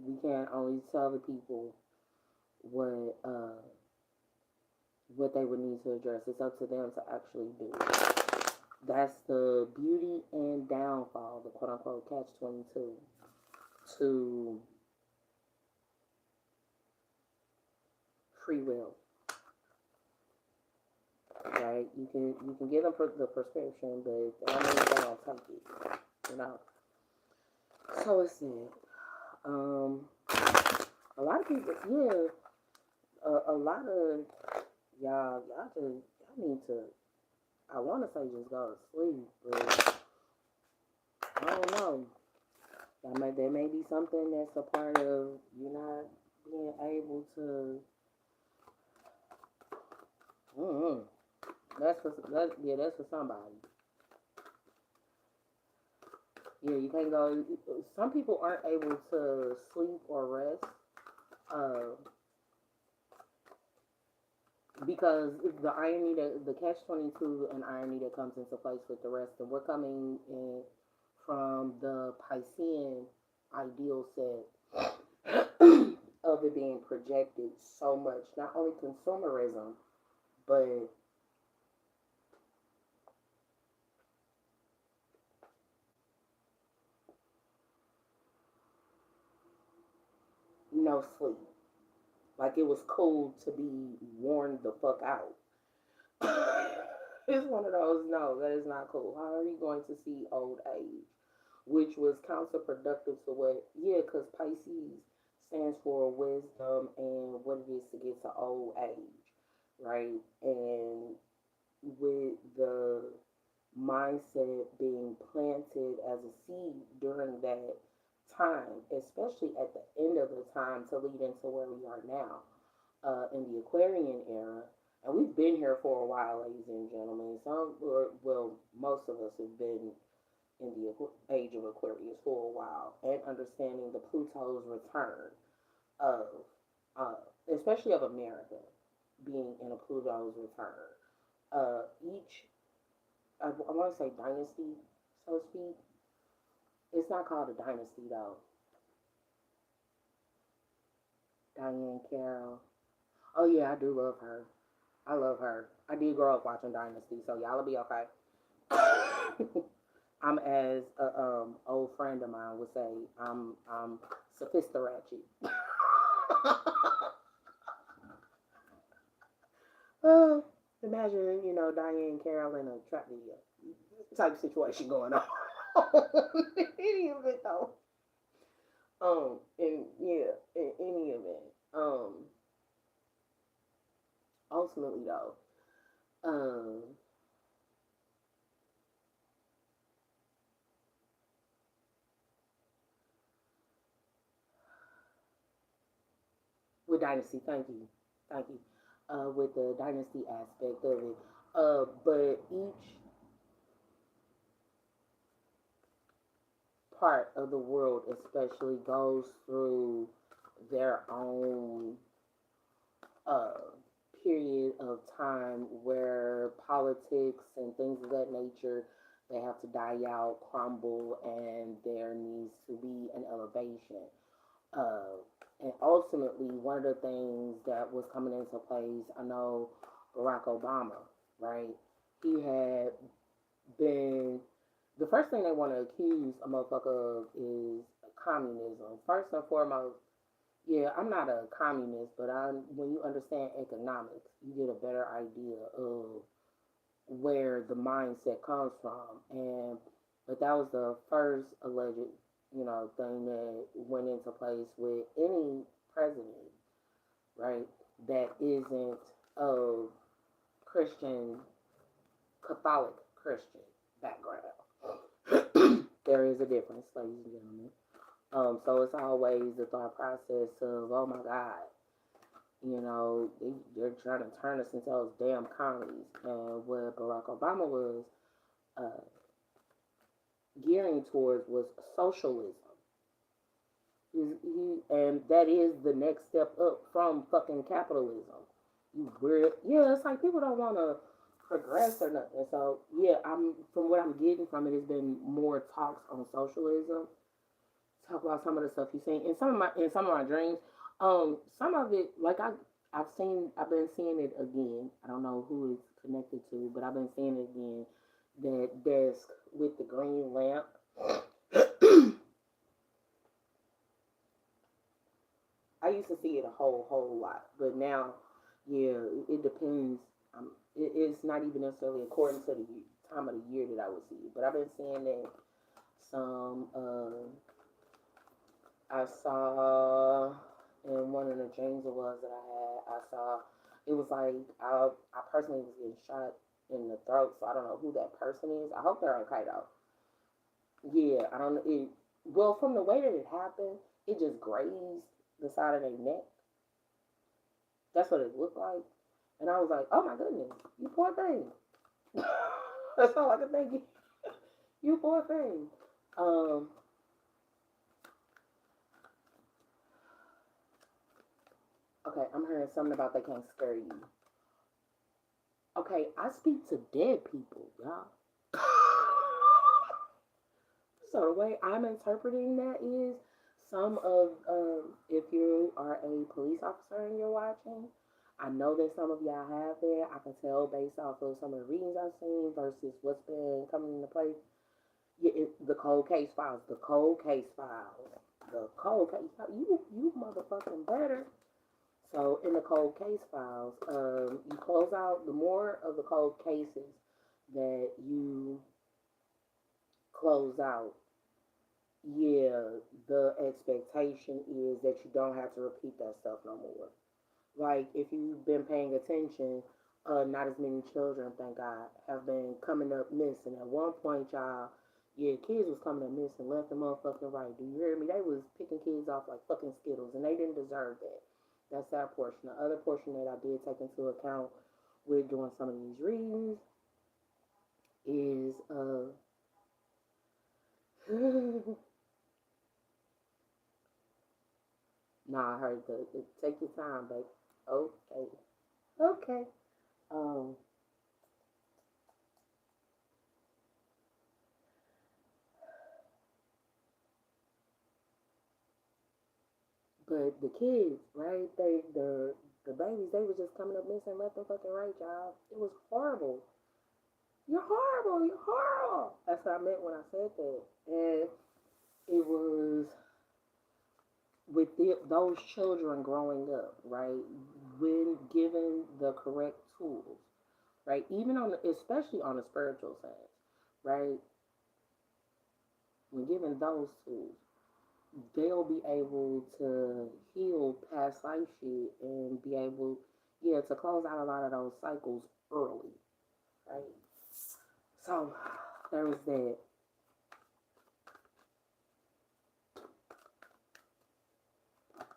we can't only tell the people what they would need to address. It's up to them to actually do it. That's the beauty and downfall, the quote unquote catch 22 to free will. Right? You can give them the prescription, but that means they're gonna take it. You know. So it's it. A lot of people, a lot of y'all need to. I want to say just go to sleep, but I don't know. There may be something that's a part of you not being able to. That's for somebody. Yeah, you can't go. Some people aren't able to sleep or rest, because the irony the catch-22 and irony that comes into place with the rest, and we're coming in from the Piscean ideal set of it being projected so much, not only consumerism, but no sleep. Like it was cool to be worn the fuck out. It's one of those, no, that is not cool. How are you going to see old age? Which was counterproductive to what, because Pisces stands for wisdom and what it is to get to old age, right? And with the mindset being planted as a seed during that time, especially at the end of the time to lead into where we are now, in the Aquarian era. And we've been here for a while, ladies and gentlemen. Most of us have been in the age of Aquarius for a while, and understanding the Pluto's return of, especially of America, being in a Pluto's return. I want to say dynasty, so to speak. It's not called a dynasty though. Diane Carroll. Oh yeah, I do love her. I love her. I did grow up watching Dynasty, so y'all will be okay. I'm as a old friend of mine would say, I'm sophisticated. Imagine, Diane Carroll in a trap video type situation going on. In any event, though. In any event, ultimately though, with Dynasty, thank you. With the Dynasty aspect of it, but each part of the world especially goes through their own period of time where politics and things of that nature, they have to die out, crumble, and there needs to be an elevation. And ultimately, one of the things that was coming into place, I know Barack Obama, right? He had been, the first thing they want to accuse a motherfucker of is communism. First and foremost, yeah, I'm not a communist, but when you understand economics, you get a better idea of where the mindset comes from. But that was the first alleged, thing that went into place with any president, right? That isn't of Catholic Christian background. There is a difference, ladies and gentlemen. So it's always the thought process of, oh my God, they're trying to turn us into those damn commies. And what Barack Obama was, gearing towards was socialism. And that is the next step up from fucking capitalism. You weird, yeah. It's like people don't want to progress or nothing. So yeah, I'm from what I'm getting from it has been more talks on socialism. Talk about some of the stuff you've seen in some of my dreams. Some of it like I've been seeing it again. I don't know who it's connected to, but I've been seeing it again. That desk with the green lamp. I used to see it a whole lot, but now, yeah, it depends. It's not even necessarily according to the time of the year that I would see it, but I've been seeing that some. I saw in one of the dreams it was that I had. I saw it was like I personally was getting shot in the throat, so I don't know who that person is. I hope they're okay though. Yeah, I don't know. Well, from the way that it happened, it just grazed the side of their neck. That's what it looked like. And I was like, oh my goodness, you poor thing. That's all I could think. You poor thing. Um, okay, I'm hearing something about they can't scare you. Okay, I speak to dead people, y'all. So the way I'm interpreting that is some of if you are a police officer and you're watching, I know that some of y'all have that. I can tell based off of some of the readings I've seen versus what's been coming into play. Yeah, the cold case files, the cold case files, the cold case. You motherfucking better. So in the cold case files, you close out the more of the cold cases that you close out, yeah, the expectation is that you don't have to repeat that stuff no more. Like if you've been paying attention, not as many children, thank God, have been coming up missing. At one point, y'all, yeah, kids was coming up missing left and motherfucking right. Do you hear me? They was picking kids off like fucking Skittles, and they didn't deserve that. That's that portion. The other portion that I did take into account with doing some of these readings is nah, I heard the take your time, babe. Okay. Okay. Um, but the kids, right? The babies, they was just coming up missing left and fucking right, y'all. It was horrible. You're horrible. You're horrible. That's what I meant when I said that. And it was with those children growing up, right? When given the correct tools, right? Even on, especially on the spiritual side, right? When given those tools, they'll be able to heal past life shit and be able, yeah, to close out a lot of those cycles early, right? So there was that.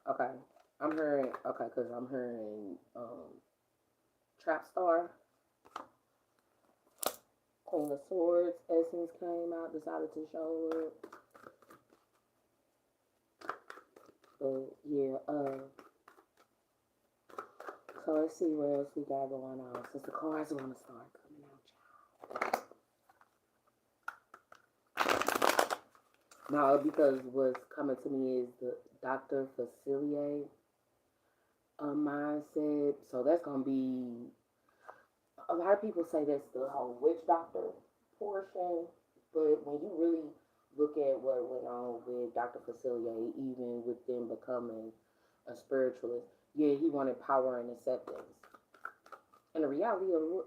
Okay, I'm hearing. Okay, because I'm hearing Trap Star, Queen of Swords, Essence came out, decided to show up. But yeah, so let's see what else we got going on since the cards want to start coming out. No, because what's coming to me is the Dr. Facilier mindset. So that's gonna be a lot of people say that's the whole witch doctor portion, but when you really look at what went on with Dr. Facilier, even with them becoming a spiritualist, yeah, he wanted power and acceptance. And the reality of it was,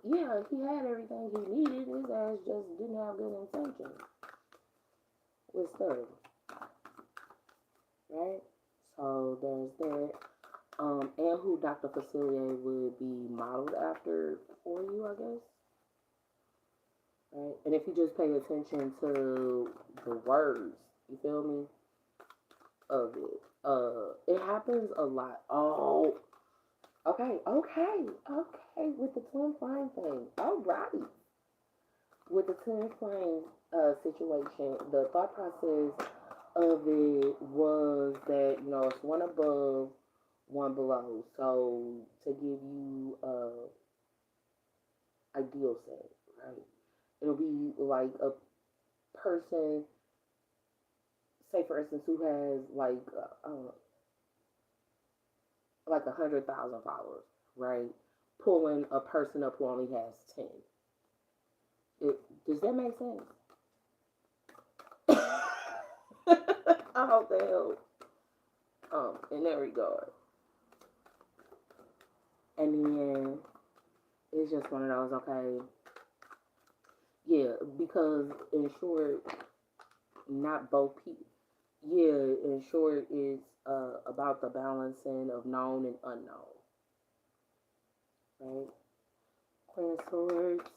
yeah, he had everything he needed. His ass just didn't have good intentions with stuff, right? So there's that. And who Dr. Facilier would be modeled after for you, I guess. Right? And if you just pay attention to the words, you feel me, of it. It happens a lot. Oh, okay, with the twin flame thing. All right. with the twin flame situation, the thought process of it was that it's one above, one below. So to give you ideal set, right? It'll be like a person, say for instance, who has like I don't know, like 100,000 followers, right? Pulling a person up who only has 10. Does that make sense? I hope that helps. In that regard. And then it's just one of those, okay, yeah, because in short, not both people. Yeah, in short, it's about the balancing of known and unknown, right? Queen of Swords,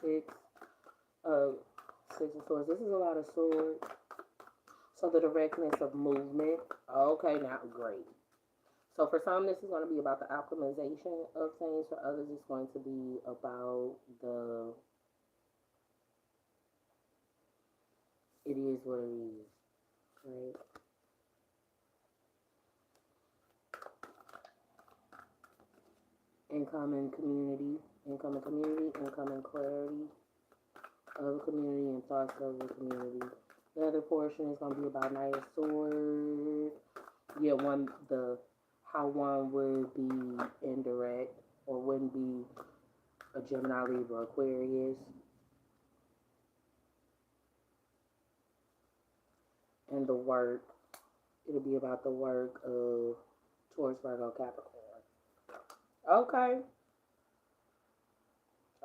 six of Six of Swords. This is a lot of swords. So the directness of movement. Okay, now great. So for some, this is going to be about the alchemization of things. For others, it's going to be about the it is what it is, right? Income and community, income and clarity of the community and thoughts of the community. The other portion is going to be about Knight of Swords. Yeah, how one would be indirect or wouldn't be a Gemini, Libra, Aquarius. And the work, it'll be about the work of Taurus, Virgo, Capricorn. Okay.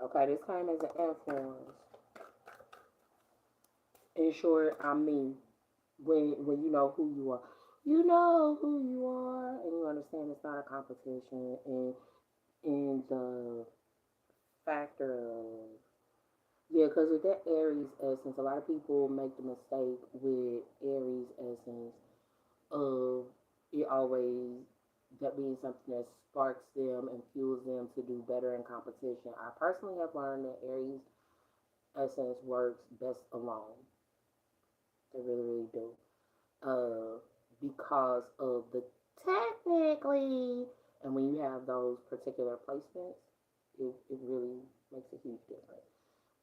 Okay, this came as an influence. In short, I mean, when you know who you are, you know who you are, and you understand it's not a competition, and in the factor of yeah, because with that Aries essence, a lot of people make the mistake with Aries essence of it always that being something that sparks them and fuels them to do better in competition. I personally have learned that Aries essence works best alone. They really, really do. Because of the technically, and when you have those particular placements, it really makes a huge difference.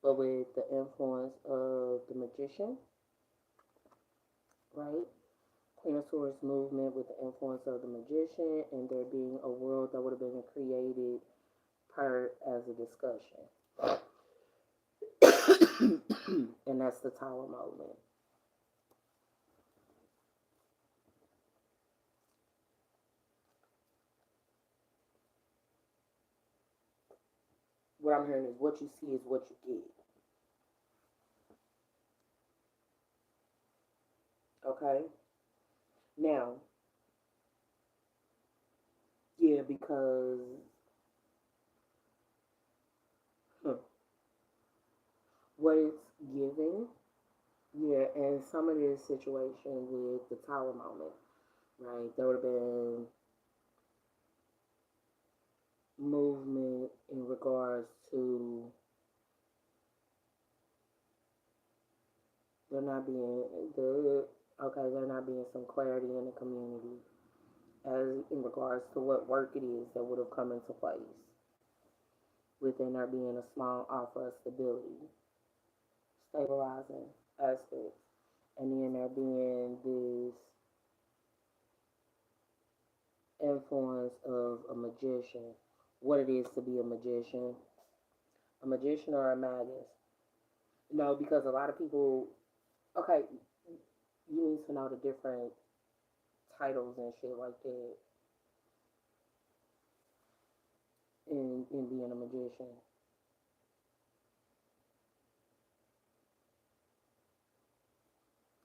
But with the influence of the magician, right? Queen of Swords movement with the influence of the magician and there being a world that would have been created per as a discussion. And that's the Tower moment. What I'm hearing is what you see is what you get. Okay? Now, yeah, because huh, what it's giving, yeah, and some of this situation with the Tower moment, right? There would have been movement in regards to there not being there not being some clarity in the community as in regards to what work it is that would have come into place within there being a small offer of stability, stabilizing aspects, and then there being this influence of a magician, what it is to be a magician or a magus. No, because a lot of people, okay, you need to know the different titles and shit like that in being a magician.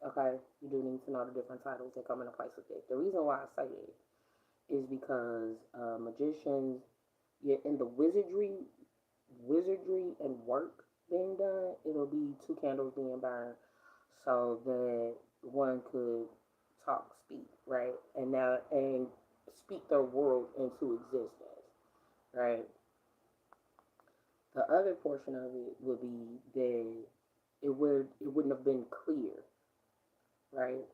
Okay, you do need to know the different titles that come into place with it. The reason why I say it is because magicians, yeah, in the wizardry and work being done, it'll be two candles being burned so that one could speak, right, and speak their world into existence, right. The other portion of it would be that it wouldn't have been clear, right?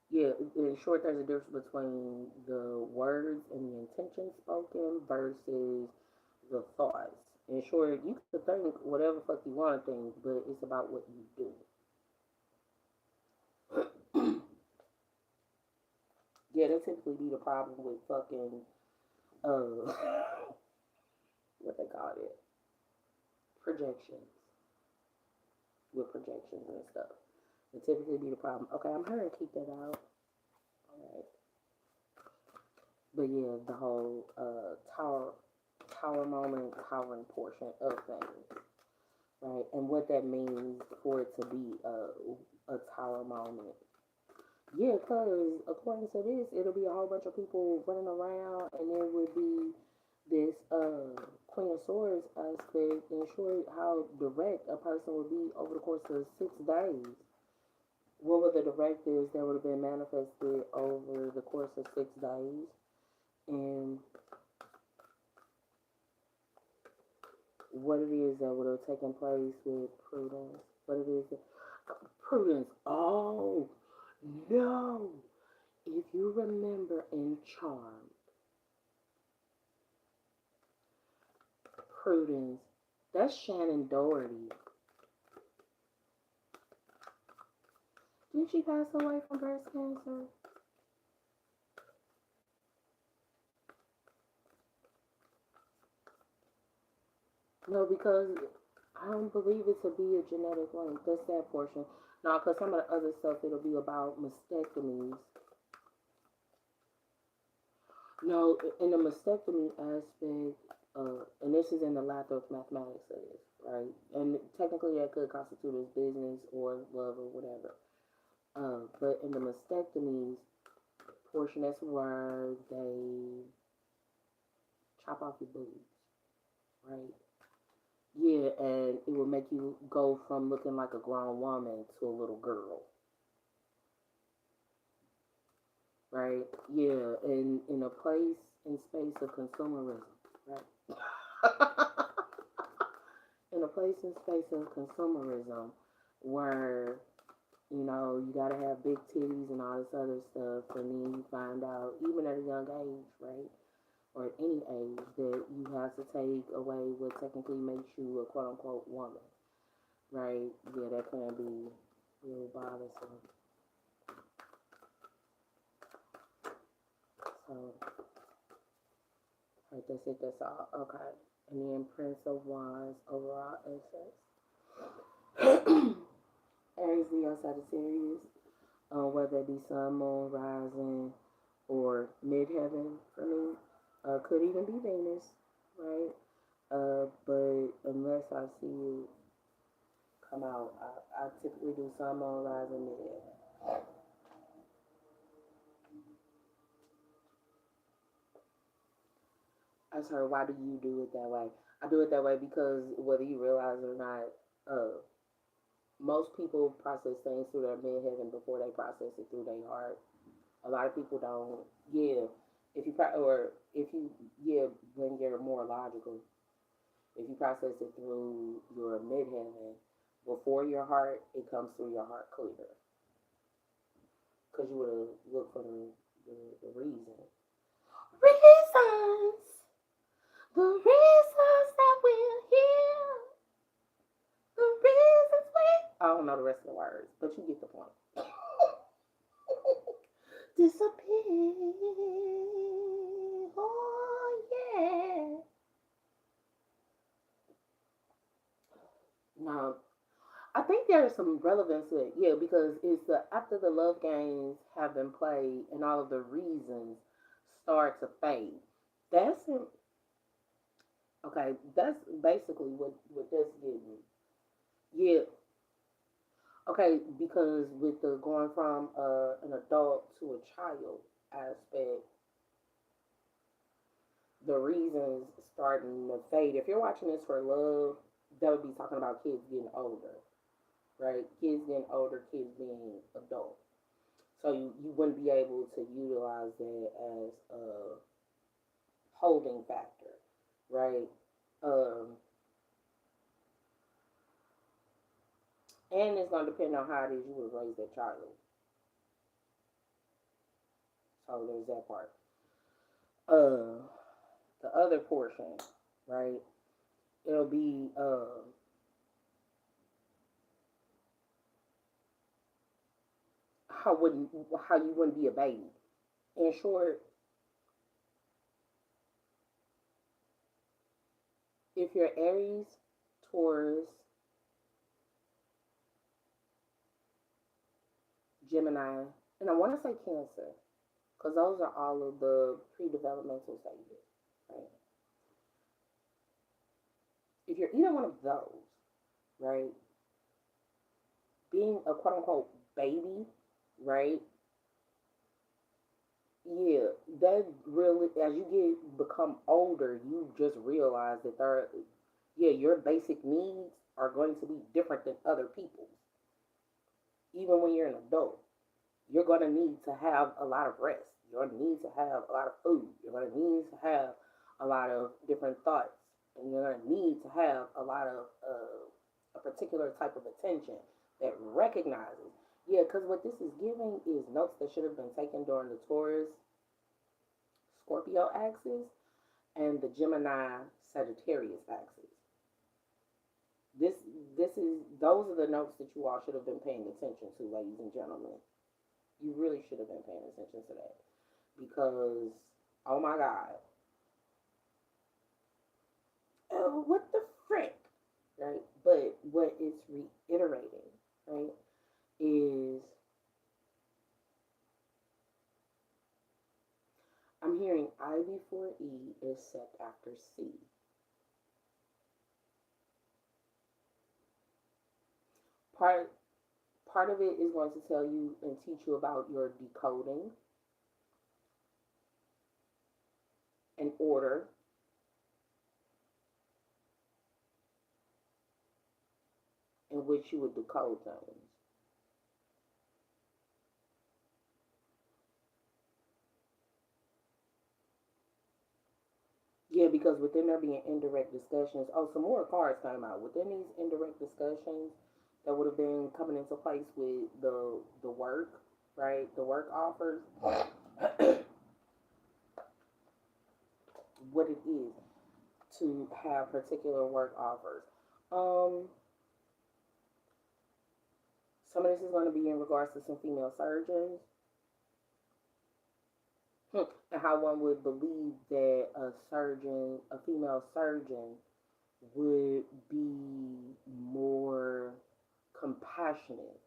Yeah, in short, there's a difference between the words and the intention spoken versus the thoughts. In short, you could think whatever fuck you want to think, but it's about what you do. Yeah, that typically be the problem with fucking uh what they call it, projections, with projections and stuff. It typically be the problem. Okay, I'm here to keep that out. All right, but yeah, the whole tower moment, towering portion of things, right? And what that means for it to be a tower moment. Yeah, because according to this, it'll be a whole bunch of people running around, and there would be this Queen of Swords aspect, and short how direct a person would be over the course of 6 days. What were the directives that would have been manifested over the course of 6 days? And what it is that would have taken place with Prudence? What it is that Prudence? Oh no! If you remember in Charm, Prudence, that's Shannon Doherty. Didn't she pass away from breast cancer? No, because I don't believe it to be a genetic link. That's that portion. No, because some of the other stuff, it'll be about mastectomies. No, in the mastectomy aspect, and this is in the Lightwork mathematics of this, right? And technically that could constitute as business or love or whatever. But in the mastectomies portion, that's where they chop off your boobs, right? Yeah, and it will make you go from looking like a grown woman to a little girl, right? Yeah, and in a place and space of consumerism, right? In a place and space of consumerism where you gotta have big titties and all this other stuff, and then you find out, even at a young age, right, or at any age, that you have to take away what technically makes you a quote unquote woman, right? Yeah, that can be real bothersome. So, right, that's it, that's all. Okay. And then Prince of Wands, overall essence. Aries, Leo, Sagittarius, whether it be sun, moon, rising, or midheaven for me. Could even be Venus, right? But unless I see it come out, I typically do sun, moon, rising, midheaven. I asked her, why do you do it that way? I do it that way because whether you realize it or not, most people process things through their midheaven before they process it through their heart. A lot of people don't. Yeah, if you or if you when you're more logical, if you process it through your midheaven before your heart, it comes through your heart clear because you would have looked for the reason. Reasons, the reasons that we're here, the reasons we. I don't know the rest of the words, but you get the point. Disappear. Oh yeah. Now, I think there's some relevance to it, yeah, because it's after the love games have been played and all of the reasons start to fade. That's okay. That's basically what that's getting. Yeah, okay, because with the going from an adult to a child aspect, the reasons starting to fade. If you're watching this for love, that would be talking about kids getting older, right? Kids getting older, kids being adult. So you wouldn't be able to utilize that as a holding factor, right? Um, And it's gonna depend on how it is you would raise that child. So there's that part. Uh, the other portion, right? It'll be how wouldn't how you wouldn't be a baby. In short, if you're Aries, Taurus, Gemini, and I want to say Cancer, because those are all of the pre-developmental stages, right? If you're either one of those, right, being a quote unquote baby, right, yeah, that really, as you become older, you just realize that yeah, your basic needs are going to be different than other people's. Even when you're an adult, you're going to need to have a lot of rest. You're going to need to have a lot of food. You're going to need to have a lot of different thoughts. And you're going to need to have a lot of a particular type of attention that recognizes. Yeah, because what this is giving is notes that should have been taken during the Taurus Scorpio axis and the Gemini Sagittarius axis. This this is those are the notes that you all should have been paying attention to, ladies and gentlemen. You really should have been paying attention to that because oh my God, what the frick, right? But what it's reiterating, right, is I'm hearing I before E is set after C. Part part of it is going to tell you and teach you about your decoding and order in which you would decode things. Yeah, because within there being indirect discussions, oh, some more cards came out. Within these indirect discussions that would have been coming into place with the work, right? The work offers, what it is to have particular work offers. Um, some of this is going to be in regards to some female surgeons. And how one would believe that a female surgeon, would be more compassionate.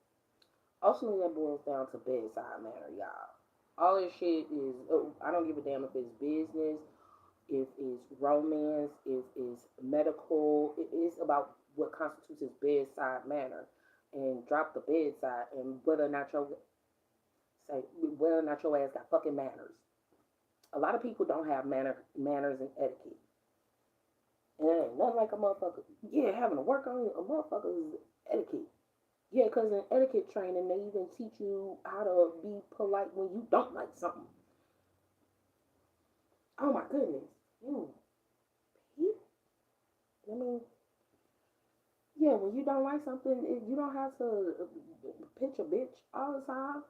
Ultimately, that boils down to bedside manner, y'all. All this shit is, I don't give a damn if it's business, if it's romance, if it's medical. It is about what constitutes as bedside manner. And drop the bedside and whether or not your ass got fucking manners. A lot of people don't have manners and etiquette. And it ain't nothing like a motherfucker. Yeah, having to work on a motherfucker's etiquette. Yeah, because in etiquette training, they even teach you how to be polite when you don't like something. Oh my goodness. You, I mean, yeah, when you don't like something, you don't have to pitch a bitch all the time.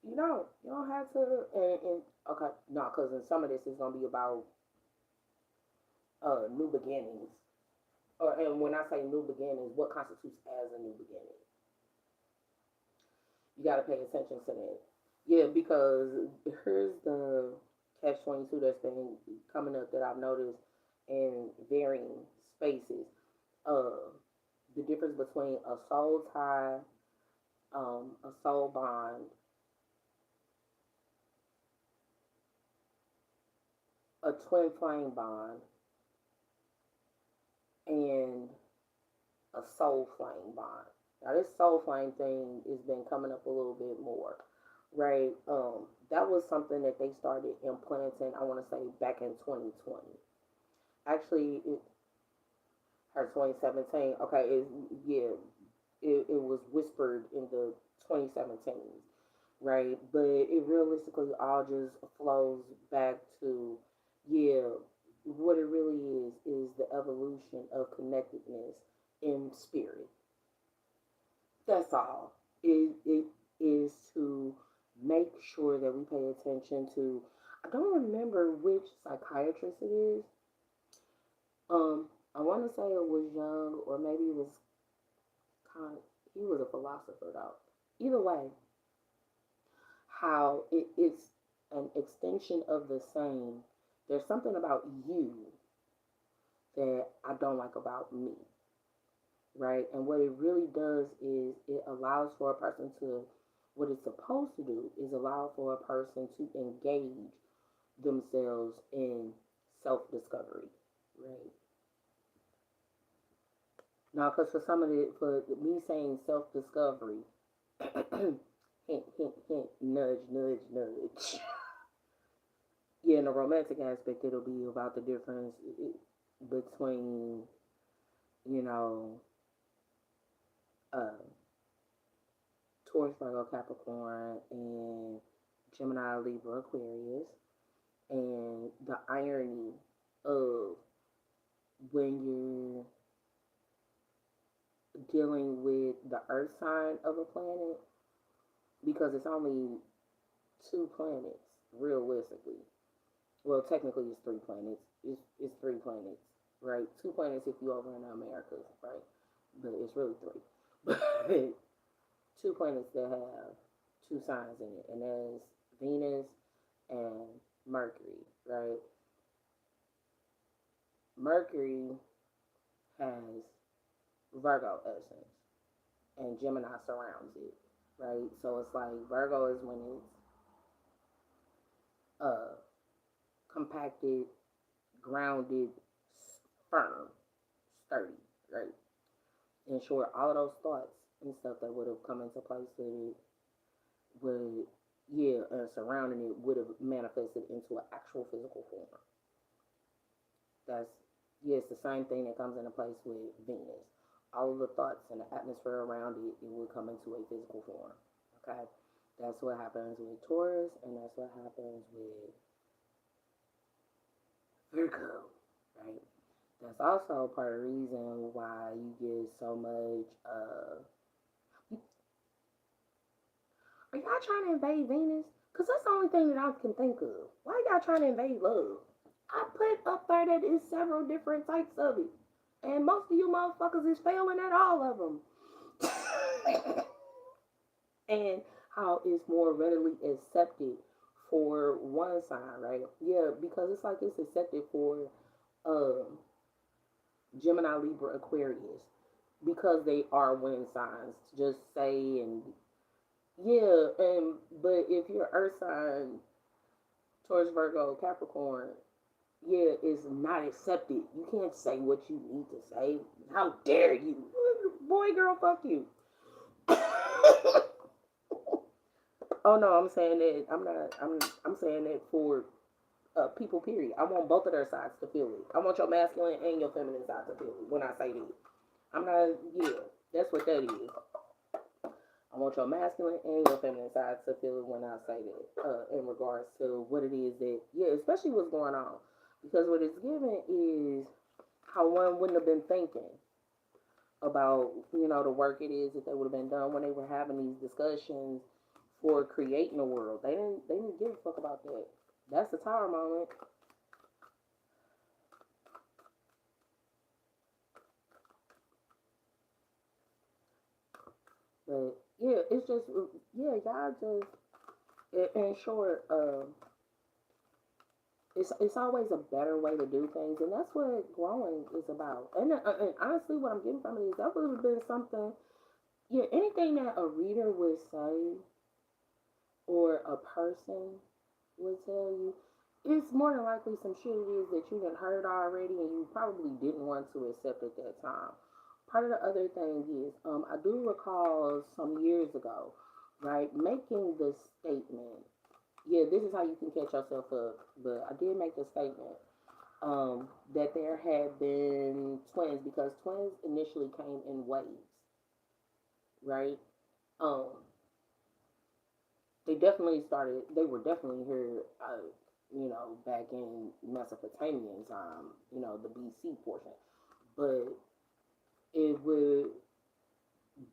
You don't. You don't have to. And okay, no, because in some of this is gonna be about new beginnings. And when I say new beginnings, what constitutes as a new beginning? You got to pay attention to that. Yeah, because here's the catch 22 that's been coming up that I've noticed in varying spaces. Uh, the difference between a soul tie, a soul bond, a twin flame bond, and a soul flame bond. Now this soul flame thing has been coming up a little bit more, right? That was something that they started implanting. I want to say back in 2020. Actually, or 2017. Okay, yeah, it was whispered in the 2017, right? But it realistically all just flows back to, yeah, what it really is the evolution of connectedness in spirit. That's all. It is to make sure that we pay attention to. I don't remember which psychiatrist it is. I want to say it was Young, or maybe it was Kant. He was a philosopher, though. Either way, how it's an extension of the same. There's something about you that I don't like about me, right? And what it really does is it allows for a person to, what it's supposed to do is allow for a person to engage themselves in self discovery, right? Now, because for me saying self discovery, hint, hint, hint, nudge, nudge, nudge. Yeah, in the romantic aspect, it'll be about the difference between, you know, uh, Taurus, Virgo, Capricorn, and Gemini, Libra, Aquarius, and the irony of when you're dealing with the Earth sign of a planet, because it's only two planets, realistically. Well, technically, it's three planets. It's three planets, right? Two planets if you over in the Americas, right? But it's really three. But two planets that have two signs in it, and that's Venus and Mercury, right? Mercury has Virgo essence, and Gemini surrounds it, right? So it's like Virgo is when it's uh compacted, grounded, firm, sturdy, right? In short, all of those thoughts and stuff that would have come into place with it would, yeah, surrounding it would have manifested into an actual physical form. That's, yeah, it's the same thing that comes into place with Venus. All of the thoughts and the atmosphere around it, it would come into a physical form. Okay? That's what happens with Taurus, and that's what happens with Virgo, right? That's also part of the reason why you get so much. Are y'all trying to invade Venus? Because that's the only thing that I can think of. Why y'all trying to invade love? I put up there that is several different types of it. And most of you motherfuckers is failing at all of them. And how it's more readily accepted for one sign, right? Yeah, because it's like it's accepted for um Gemini, Libra, Aquarius, because they are wind signs. Just say, and yeah, and but if you're Earth sign, Taurus, Virgo, Capricorn, yeah, it's not accepted. You can't say what you need to say. How dare you, boy, girl, fuck you. Oh no, I'm saying that I'm not. I'm saying that for people. Period. I want both of their sides to feel it. I want your masculine and your feminine side to feel it when I say that. I'm not. Yeah, that's what that is. I want your masculine and your feminine side to feel it when I say that. In regards to what it is that, yeah, especially what's going on, because what it's given is how one wouldn't have been thinking about, the work it is that they would have been done when they were having these discussions for creating a world. They didn't give a fuck about that. That's the tower moment. But yeah, it's just, yeah, y'all just, in short, it's always a better way to do things, and that's what growing is about. And honestly, what I'm getting from it is that would have been something. Yeah, anything that a reader would say or a person would tell you, it's more than likely some shit it is that you done heard already and you probably didn't want to accept at that time. Part of the other thing is, I do recall some years ago, right, making the statement. Yeah, this is how you can catch yourself up. But I did make the statement that there had been twins, because twins initially came in waves, right? Um, they were definitely here, back in Mesopotamian time, the BC portion. But it would,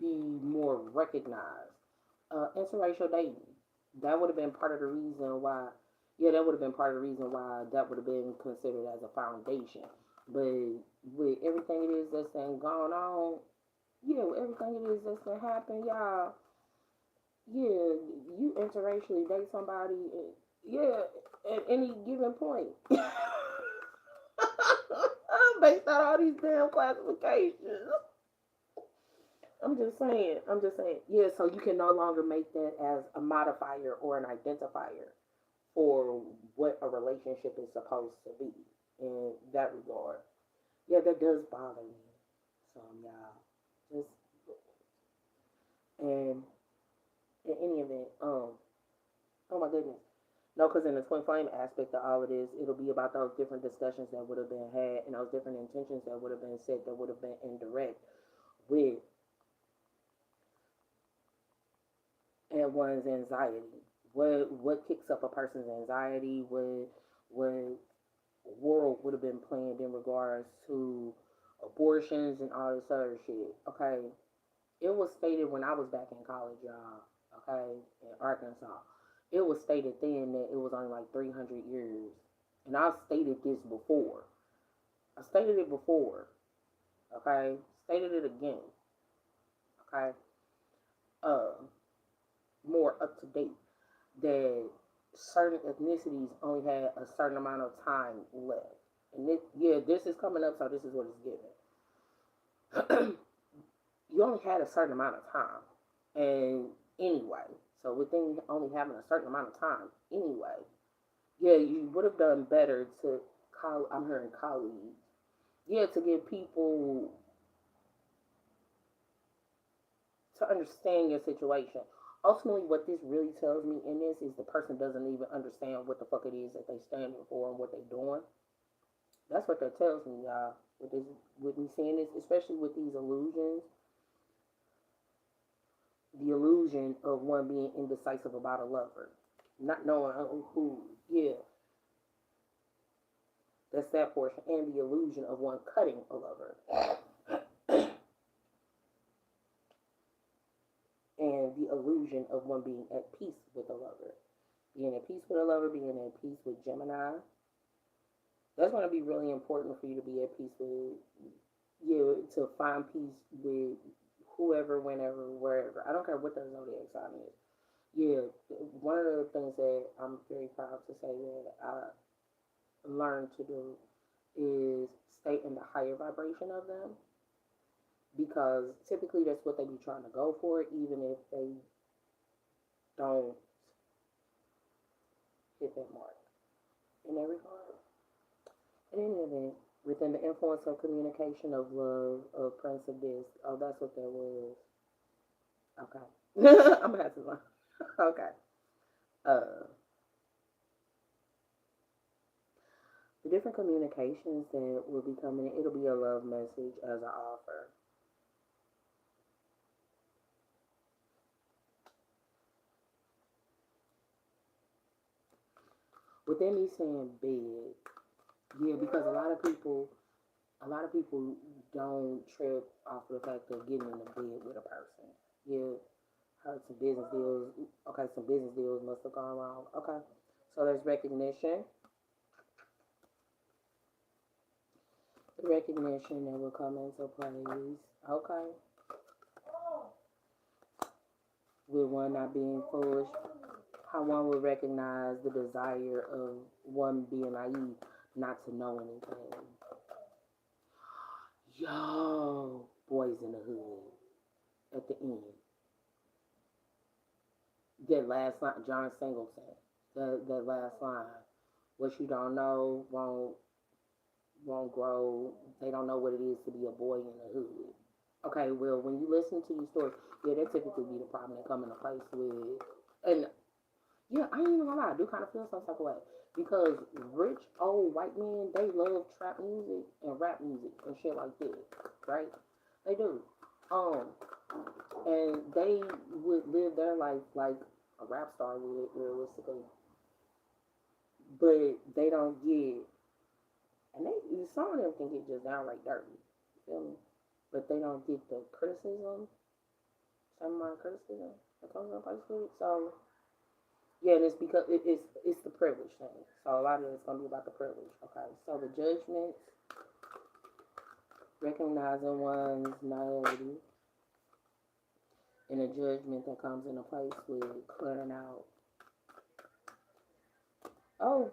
be more recognized. Interracial dating, that would have been part of the reason why. Yeah, that would have been part of the reason why that would have been considered as a foundation. But with everything it is that's been going on, yeah, with everything it is that's been happening, y'all, yeah, you interracially date somebody, yeah, at any given point. Based on all these damn classifications. I'm just saying. I'm just saying. Yeah, so you can no longer make that as a modifier or an identifier for what a relationship is supposed to be in that regard. Yeah, that does bother me. So y'all, just and in any event, oh my goodness. No, because in the twin flame aspect of all of this, it'll be about those different discussions that would have been had and those different intentions that would have been said that would have been indirect with and one's anxiety. What kicks up a person's anxiety? What world would have been planned in regards to abortions and all this other shit? Okay, it was stated when I was back in college, y'all. Okay, in Arkansas, it was stated then that it was only like 300 years, and I've stated this before. I stated it before. Okay, stated it again. Okay, uh, more up to date that certain ethnicities only had a certain amount of time left. And this, yeah, this is coming up, so this is what it's given. You only had a certain amount of time. And anyway, so within only having a certain amount of time, anyway, yeah, you would have done better to call, I'm hearing colleagues, yeah, to give people to understand your situation. Ultimately, what this really tells me in this is the person doesn't even understand what the fuck it is that they standing for and what they doing. That's what that tells me, y'all. With this, with me seeing this, especially with these illusions, the illusion of one being indecisive about a lover, not knowing who, yeah, that's that portion, and the illusion of one cutting a lover, and the illusion of one being at peace with a lover, being at peace with a lover, being at peace with Gemini. That's going to be really important for you to be at peace with you, to find peace with whoever, whenever, wherever. I don't care what the zodiac sign is. Yeah, one of the things that I'm very proud to say that I learned to do is stay in the higher vibration of them, because typically that's what they be trying to go for, even if they don't hit that mark in every regard. In any event, within the influence of communication, of love, of Prince of this, oh, that's what that was. Okay. I'm gonna have to learn. Okay. Uh, the different communications that will be coming, it'll be a love message as I offer. Within me saying bed, yeah, because a lot of people don't trip off of the fact of getting in the bed with a person. Yeah, heard some business deals. Okay, some business deals must have gone wrong. Okay, so there's recognition. The recognition that will come into place. Okay, with one not being foolish, how one would recognize the desire of one being naive, not to know anything. Yo, boys in the hood at the end. That last line, John Singleton. That last line. What you don't know won't grow. They don't know what it is to be a boy in the hood. Okay, well, when you listen to these stories, yeah, that typically be the problem that come into place with, and yeah, I ain't even gonna lie, I do kind of feel some type of way because rich old white men, they love trap music and rap music and shit like that, right? They do. Um, and they would live their life like a rap star would, realistically, but they don't get, and some of them can get just downright dirty, you feel me? But they don't get the criticism. Some minor criticism that comes in place with it. So yeah, and it's because it's the privilege thing. So a lot of it's gonna be about the privilege. Okay. So the judgments, recognizing one's naivety, and a judgment that comes into place with clearing out. Oh,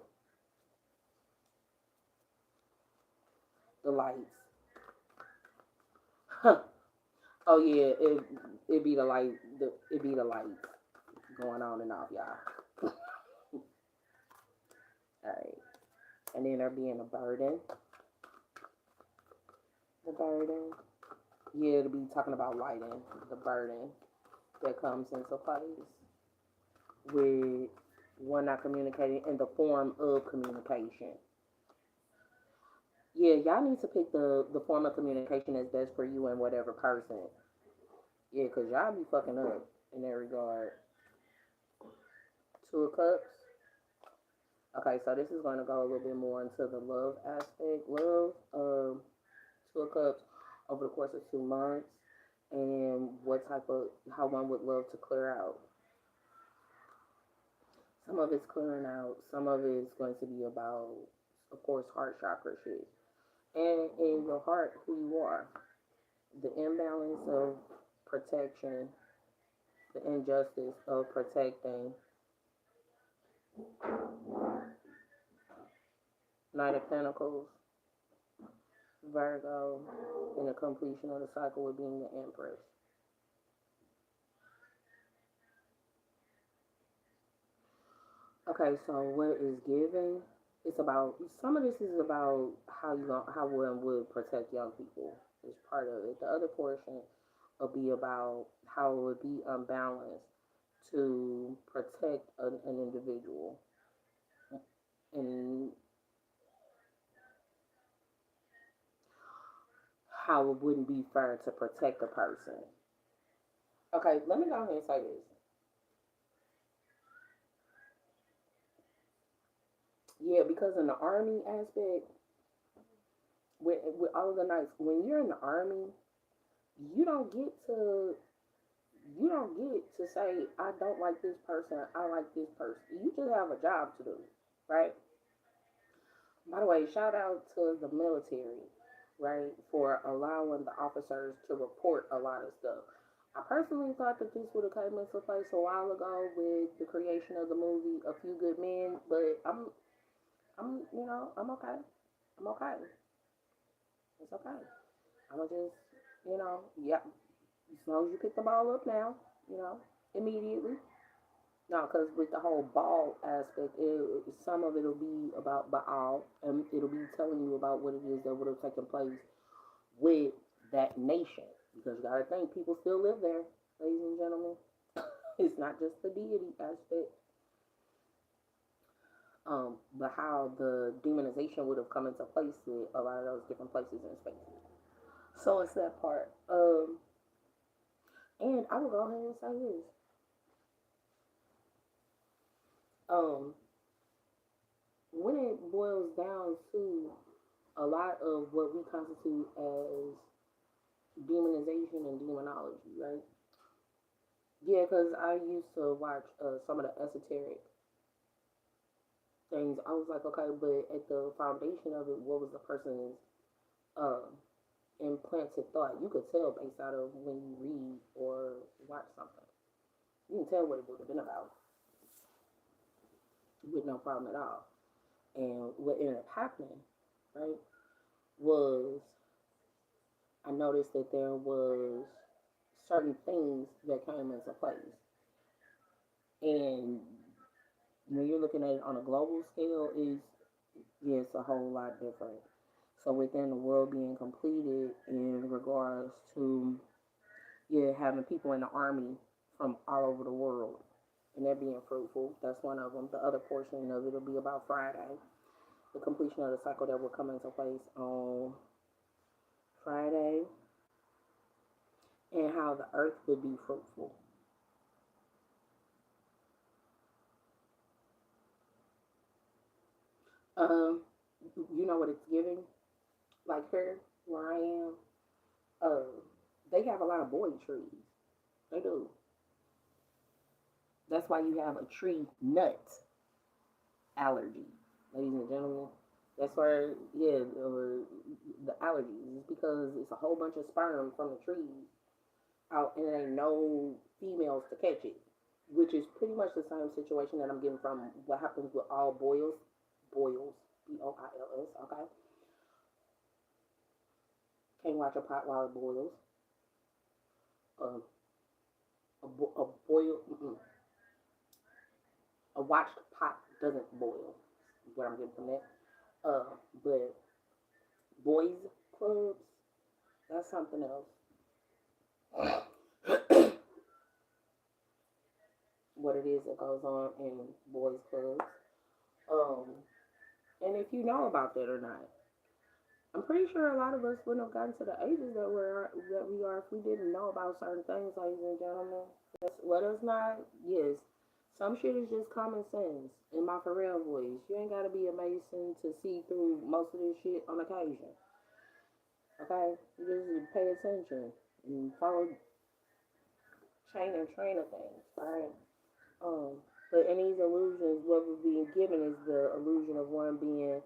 the lights. Huh. Oh yeah, it be the light. It be the lights going on and off, y'all. All right, and then there being a burden. The burden. Yeah, to be talking about lighting. The burden that comes into place with one not communicating in the form of communication. Yeah, y'all need to pick the form of communication that's best for you and whatever person. Yeah, because y'all be fucking up in that regard. Two of Cups. Okay, so this is going to go a little bit more into the love aspect. Love, Two of Cups over the course of 2 months, and what type of, how one would love to clear out. Some of it's clearing out, some of it's going to be about, of course, heart chakra shit. And in your heart, who you are. The imbalance of protection, the injustice of protecting. Knight of Pentacles, Virgo, and the completion of the cycle with being the Empress. Okay, so what is given? It's about, some of this is about how one would protect young people. Is part of it. The other portion will be about how it would be unbalanced to protect an individual, and how it wouldn't be fair to protect a person. Okay, let me go ahead and say this. Yeah, because in the army aspect, with all of the nights, when you're in the army, you don't get to you don't get to say I don't like this person, I like this person. You just have a job to do, right? By the way, shout out to the military, right, for allowing the officers to report a lot of stuff. I personally thought that this would have come into place a while ago with the creation of the movie A Few Good Men, but I'm okay. I'm okay. It's okay. I'm gonna just, yeah. As long as you pick the ball up now, you know, immediately. No, because with the whole ball aspect, some of it'll be about Baal, and it'll be telling you about what it is that would have taken place with that nation. Because you gotta think, people still live there, ladies and gentlemen. It's not just the deity aspect, but how the demonization would have come into place with a lot of those different places and spaces. So it's that part. And I will go ahead and say this. Um, when it boils down to a lot of what we constitute as demonization and demonology, right? Yeah, because I used to watch some of the esoteric things. I was like, okay, but at the foundation of it, what was the person's uh, implanted thought? You could tell based out of when you read or watch something. You can tell what it would have been about with no problem at all. And what ended up happening, right, was I noticed that there was certain things that came into place. And when you're looking at it on a global scale, it's a whole lot different. So within the world being completed in regards to having people in the army from all over the world, and that being fruitful, that's one of them. The other portion of it will be about Friday, the completion of the cycle that will come into place on Friday, and how the earth would be fruitful. Um, you know what it's giving? Like here, where I am, uh, they have a lot of boy trees. They do. That's why you have a tree nut allergy, ladies and gentlemen. That's where, yeah, or the allergies is because it's a whole bunch of sperm from the trees out, and there ain't no females to catch it, which is pretty much the same situation that I'm getting from what happens with all boils, boils. Okay, can't watch a pot while it boils. Uh, a boil, a watched pot doesn't boil. Is what I'm getting from that. But boys clubs, that's something else. What it is that goes on in boys clubs. Um, and if you know about that or not, I'm pretty sure a lot of us wouldn't have gotten to the ages that we are if we didn't know about certain things, ladies and gentlemen. Let us not. Yes, some shit is just common sense. In my for real voice, you ain't gotta be a mason to see through most of this shit on occasion. Okay, you just pay attention and follow chain and train of things. All right. But in these illusions, what we're being given is the illusion of one being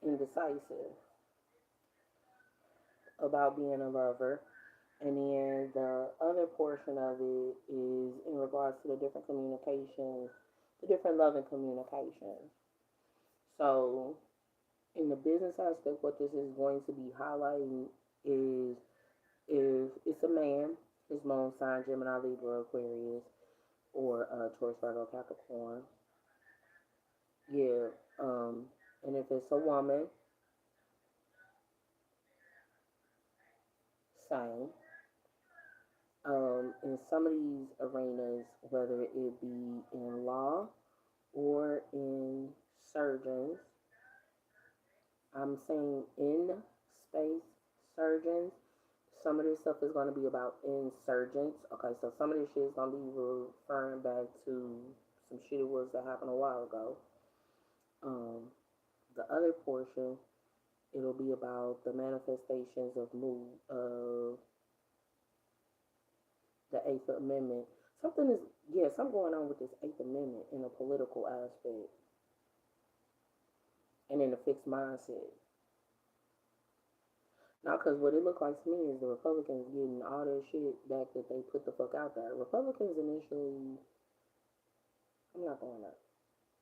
indecisive about being a lover. And then the other portion of it is in regards to the different communications, the different loving communications. So, in the business aspect, what this is going to be highlighting is if it's a man, his moon sign, Gemini, Libra, Aquarius, or Taurus, Virgo, Capricorn. Yeah. And if it's a woman, same. In some of these arenas, whether it be in law or in surgeons, I'm saying in space surgeons, some of this stuff is going to be about insurgents. Okay, so some of this shit is going to be referring back to some shit it was that happened a while ago. The other portion, it'll be about the manifestations of the Eighth Amendment. Something is, yeah, something going on with this Eighth Amendment in a political aspect and in a fixed mindset. Now, because what it looked like to me is the Republicans getting all their shit back that they put the fuck out there. Republicans initially, I'm not going up.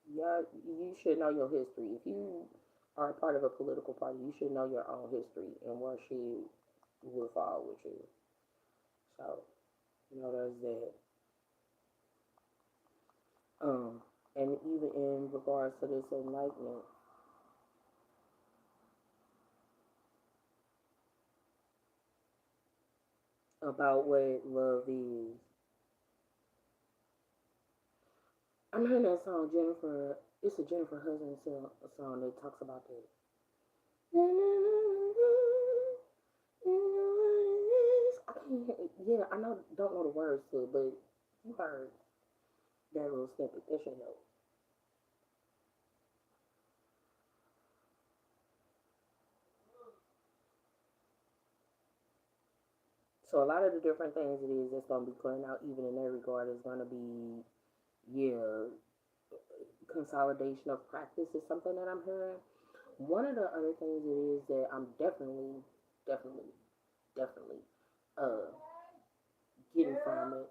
Yeah, you should know your history. If you are a part of a political party, you should know your own history and where shit will fall with you. So, there's that. And even in regards to this enlightenment, about what love is. I'm hearing that song, Jennifer. It's a Jennifer Hudson song that talks about that. I can't hear it. Yeah, I don't know the words to it, but you heard that little snippet. That should help. So a lot of the different things it is that's going to be playing out, even in that regard, is going to be, yeah, consolidation of practice is something that I'm hearing. One of the other things it is that I'm definitely, definitely uh, getting from it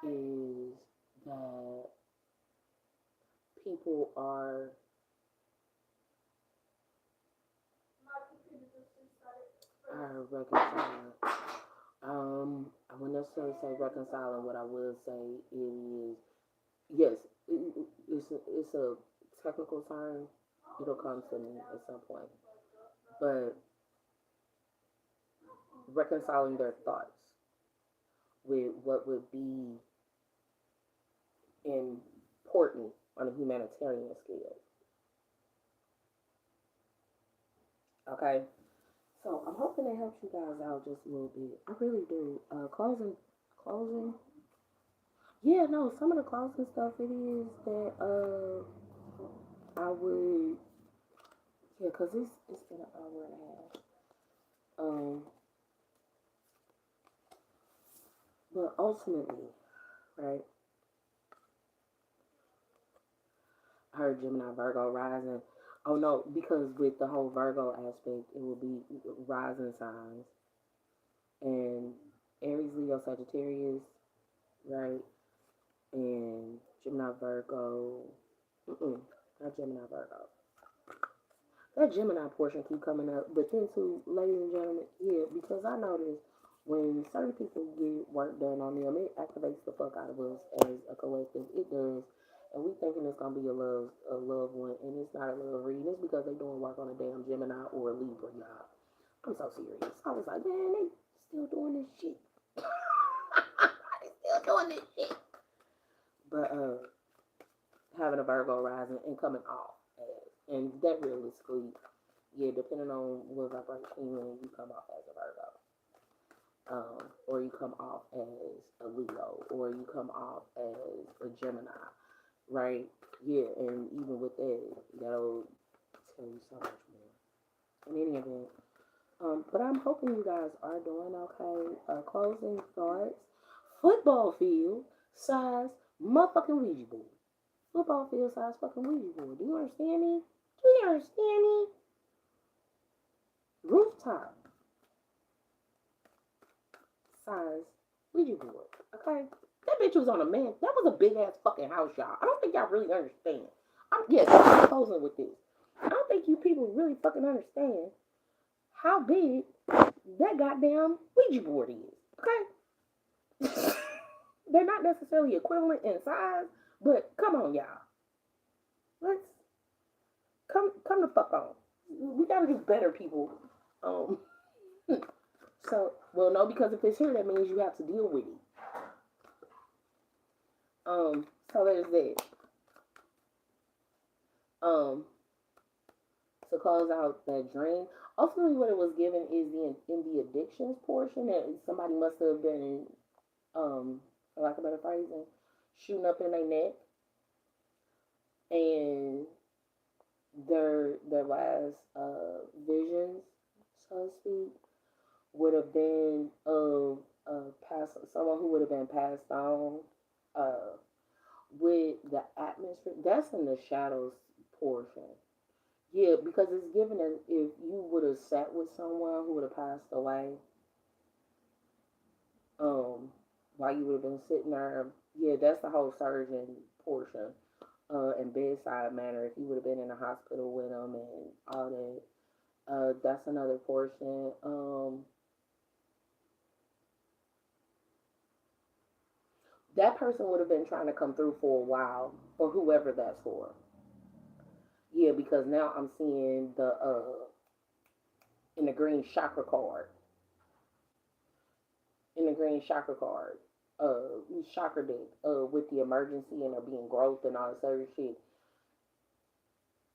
is that people are reconciling. I wouldn't necessarily say reconciling. What I will say is, yes, it's a technical term. It'll come to me at some point, but reconciling their thoughts with what would be important on a humanitarian scale. Okay, so I'm hoping it helps you guys out just a little bit. I really do. Closing. Yeah, no, some of the closing stuff it is that I would, yeah, cause it's been an hour and a half. But ultimately, right, I heard Gemini Virgo rising. Oh no, because with the whole Virgo aspect, it will be rising signs and Aries, Leo, Sagittarius, right, and Gemini Virgo. Not Gemini Virgo. That Gemini portion keep coming up, but then too, ladies and gentlemen, yeah, because I noticed when certain people get work done on them, it activates the fuck out of us as a collective. It does, and we thinking it's gonna be a love one, and it's not a love reading. It's because they doing work on a damn Gemini or a Libra, y'all. I'm so serious. I was like, man, they still doing this shit. They still doing this shit. But having a Virgo rising and coming off as, and that realistically, yeah, depending on what vibration you come off as a Virgo, or you come off as a Leo, or you come off as a Gemini, right? Yeah, and even with that, that'll tell you so much more. In any event, but I'm hoping you guys are doing okay. Closing thoughts. Football field size motherfucking Ouija board. Football field size fucking Ouija board. Do you understand me? Do you understand me? Rooftop size Ouija board. Okay? That bitch was on a man. That was a big ass fucking house, y'all. I don't think y'all really understand. I'm closing with this. I don't think you people really fucking understand how big that goddamn Ouija board is. Okay? They're not necessarily equivalent in size, but come on, y'all. Let's come the fuck on. We gotta do better, people. So, well, no, because if it's here, that means you have to deal with it. So there's that. To close out that dream. Ultimately, what it was given is in the addictions portion that somebody must have been, for lack of better phrasing, shooting up in their neck, and their last visions, so to speak, would have been of someone who would have been passed on, uh, with the atmosphere. That's in the shadows portion. Yeah, because it's given as if you would have sat with someone who would have passed away, while you would have been sitting there. Yeah, that's the whole surgeon portion. And bedside manner, if you would have been in the hospital with them and all that. That's another portion. That person would have been trying to come through for a while, or whoever that's for. Yeah, because now I'm seeing the in the green chakra card. In the green chakra card. Chakra deck. With the emergency and there being growth and all this other shit.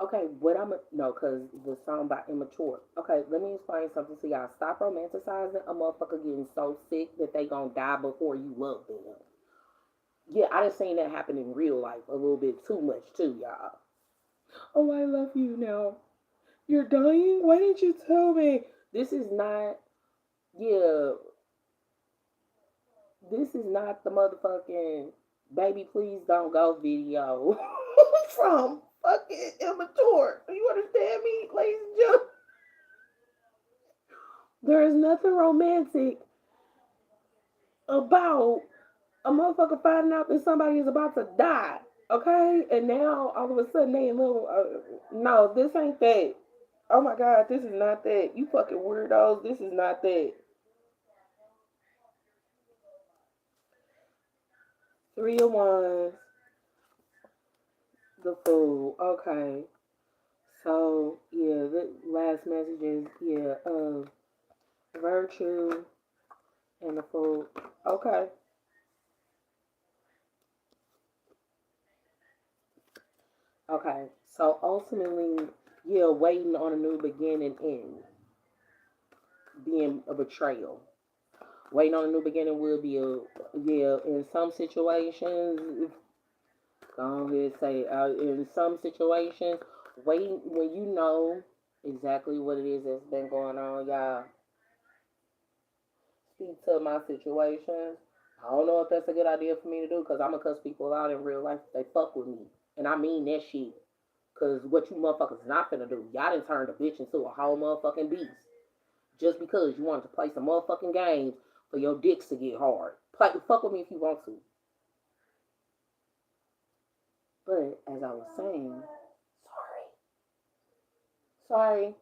Okay, what I'm no, cause the song by Immature. Okay, let me explain something to y'all. Stop romanticizing a motherfucker getting so sick that they gonna die before you love them. Yeah, I just seen that happen in real life a little bit too much too, y'all. Oh, I love you now. You're dying? Why didn't you tell me? This is not, yeah, this is not the motherfucking baby please don't go video from fucking Immature. Do you understand me, ladies and gentlemen? There is nothing romantic about a motherfucker finding out that somebody is about to die. Okay? And now all of a sudden they in little, no, this ain't that. Oh my god, this is not that. You fucking weirdos, this is not that. Three of Wands, the Fool. Okay. So, yeah, the last message is, yeah, virtue and the Fool. Okay. Okay. So, ultimately, yeah, waiting on a new beginning and being a betrayal. Waiting on a new beginning will be a, yeah, in some situations, go ahead and say, in some situations, waiting when you know exactly what it is that's been going on, y'all. Speak to my situations. I don't know if that's a good idea for me to do because I'm going to cuss people out in real life if they fuck with me. And I mean that shit. Because what you motherfuckers not finna do, y'all done turned a bitch into a whole motherfucking beast. Just because you wanted to play some motherfucking games for your dicks to get hard. Fuck with me if you want to. But as I was saying, sorry.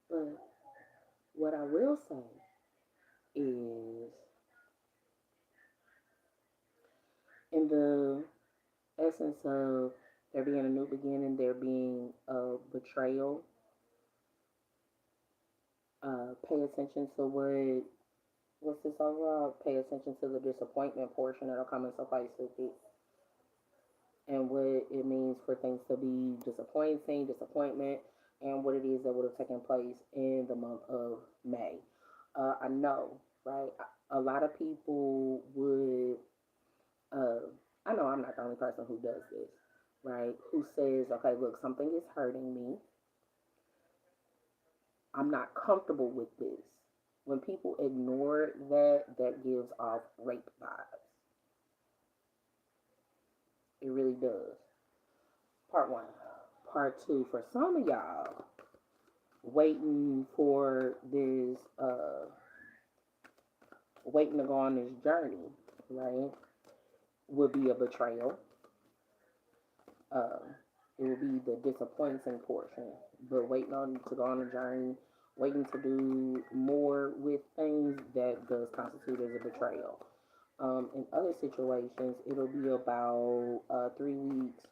But what I will say is, in the essence of there being a new beginning, there being a betrayal, pay attention to what's this overall? Pay attention to the disappointment portion that'll come into place with it, and what it means for things to be disappointment, and what it is that would have taken place in the month of May. I know, right? A lot of people would. Uh, I know I'm not the only person who does this, right? Who says, okay, look, something is hurting me. I'm not comfortable with this. When people ignore that, that gives off rape vibes. It really does. Part one. Part two, for some of y'all, waiting for this, waiting to go on this journey, right, would be a betrayal. Uh, it would be the disappointing portion. But waiting on to go on a journey, waiting to do more with things that does constitute as a betrayal. In other situations, it'll be about 3 weeks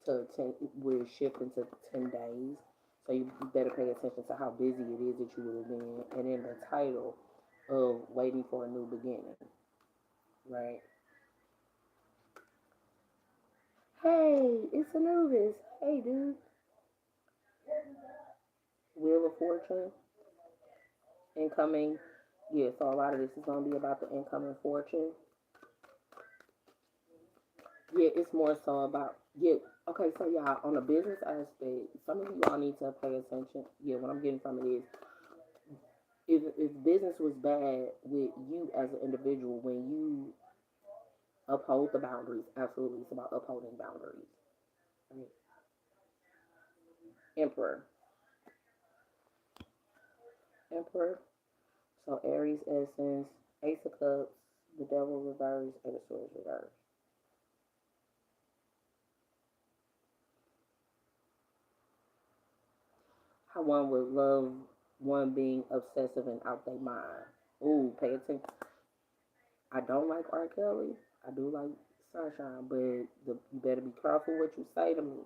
to 10, we're shifting to 10 days. So you better pay attention to how busy it is that you would have been. And then the title of waiting for a new beginning, right? Hey, it's Anubis. Hey, dude. Wheel of Fortune, incoming. Yeah, so a lot of this is going to be about the incoming fortune. Yeah, it's more so about, yeah. Okay, so y'all, on the business aspect, some of you all need to pay attention. Yeah, what I'm getting from it is, if business was bad with you as an individual, when you uphold the boundaries, absolutely, it's about upholding boundaries. Right? Emperor, Emperor. So Aries essence, Ace of Cups, the Devil reverse, and the Swords reverse. How one would love one being obsessive and out their mind. Ooh, pay attention. I don't like R. Kelly. I do like Sunshine, but you better be careful what you say to me,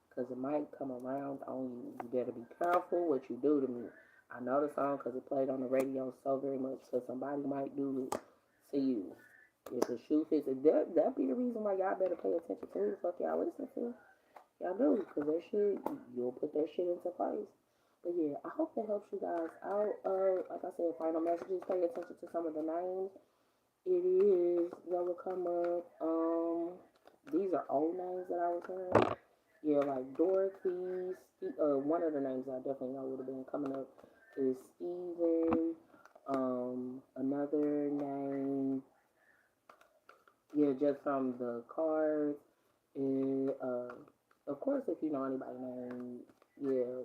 because it might come around on you. You better be careful what you do to me. I know the song because it played on the radio so very much, so somebody might do it to you. If the shoe fits, that be the reason why y'all better pay attention to who the fuck y'all listen to. Y'all do, because that shit, you'll put that shit into place. But yeah, I hope that helps you guys out. Like I said, final messages, pay attention to some of the names. It is that will come up. These are old names that I was hearing. Yeah, like Dorothy. One of the names I definitely know would have been coming up is Steven. Another name, yeah, just from the cards. Is of course, if you know anybody named, yeah,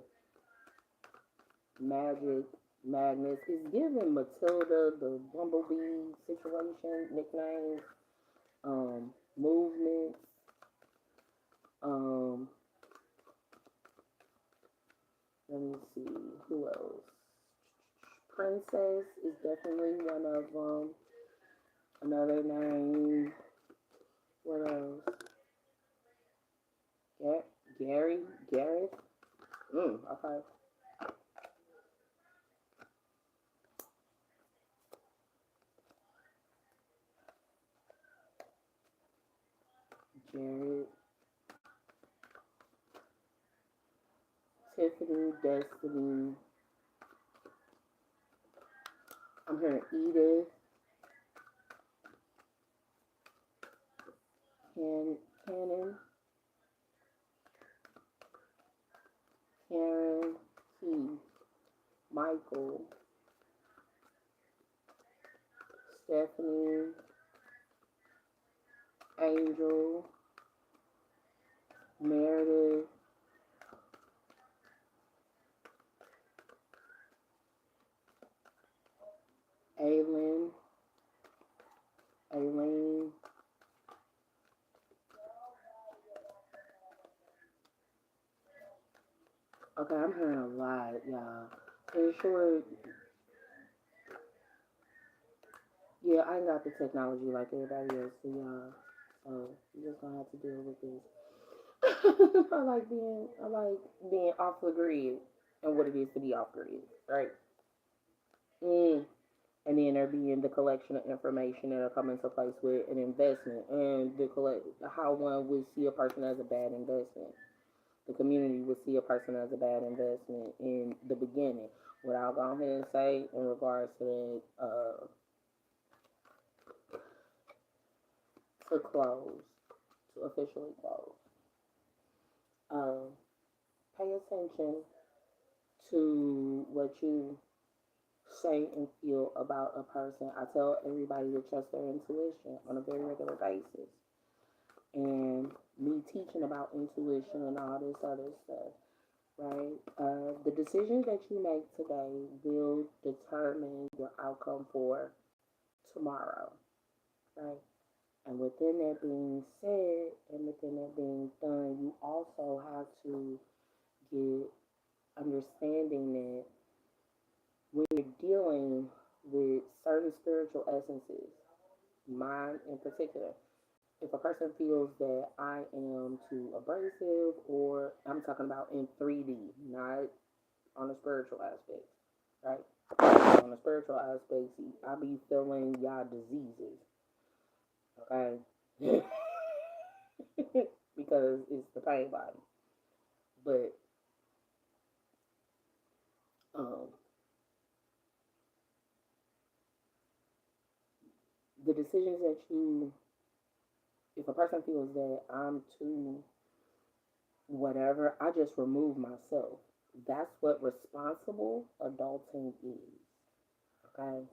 Magic, Magnus. Is giving Matilda the Bumblebee situation nicknames, movements. Um, Let me see who else. Princess is definitely one of them. Another name. What else? Gary, Gareth. Okay. Jared, Tiffany, Destiny. I'm hearing Edith, Cannon, Karen, Keith, Michael, Stephanie, Angel, Meredith, Aylin, Aileen. Okay, I'm hearing a lot, y'all. Pretty sure, yeah, I ain't got the technology like everybody else, so y'all. So you just gonna have to deal with this. I like being off the grid and what it is to be off grid, right? Mm. And then there being the collection of information that are come into place with an investment and the collect how one would see a person as a bad investment. The community would see a person as a bad investment in the beginning. What I'll go ahead and say in regards to that, to close, to officially close, uh, pay attention to what you say and feel about a person. I tell everybody to trust their intuition on a very regular basis. And me teaching about intuition and all this other stuff, right? The decisions that you make today will determine your outcome for tomorrow, right? And within that being said, and within that being done, you also have to get understanding that when you're dealing with certain spiritual essences, mine in particular, if a person feels that I am too abrasive, or I'm talking about in 3D, not on the spiritual aspect, right? On the spiritual aspect, I be feeling y'all diseases, okay? Because it's the pain body. But um, the decisions that you, if a person feels that I'm too whatever, I just remove myself. That's what responsible adulting is. Okay?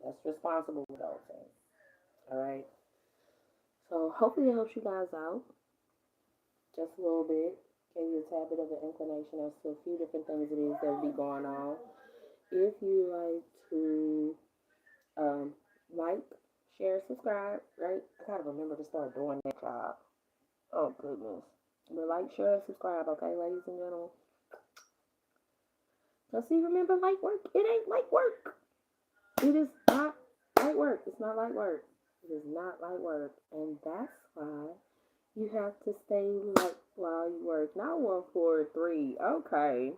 That's responsible adulting. Alright? So hopefully it helps you guys out just a little bit. Gave you a tad bit of an inclination as to a few different things it is that will be going on. If you like to like, share, subscribe, right? I gotta remember to start doing that job. Oh goodness. But like, share, and subscribe, okay, ladies and gentlemen. Cause see, remember, light work, it ain't light work. It is not light work. It's not light work. It is not light work. And that's why you have to stay light while you work. Not 1, 4, 3. Okay.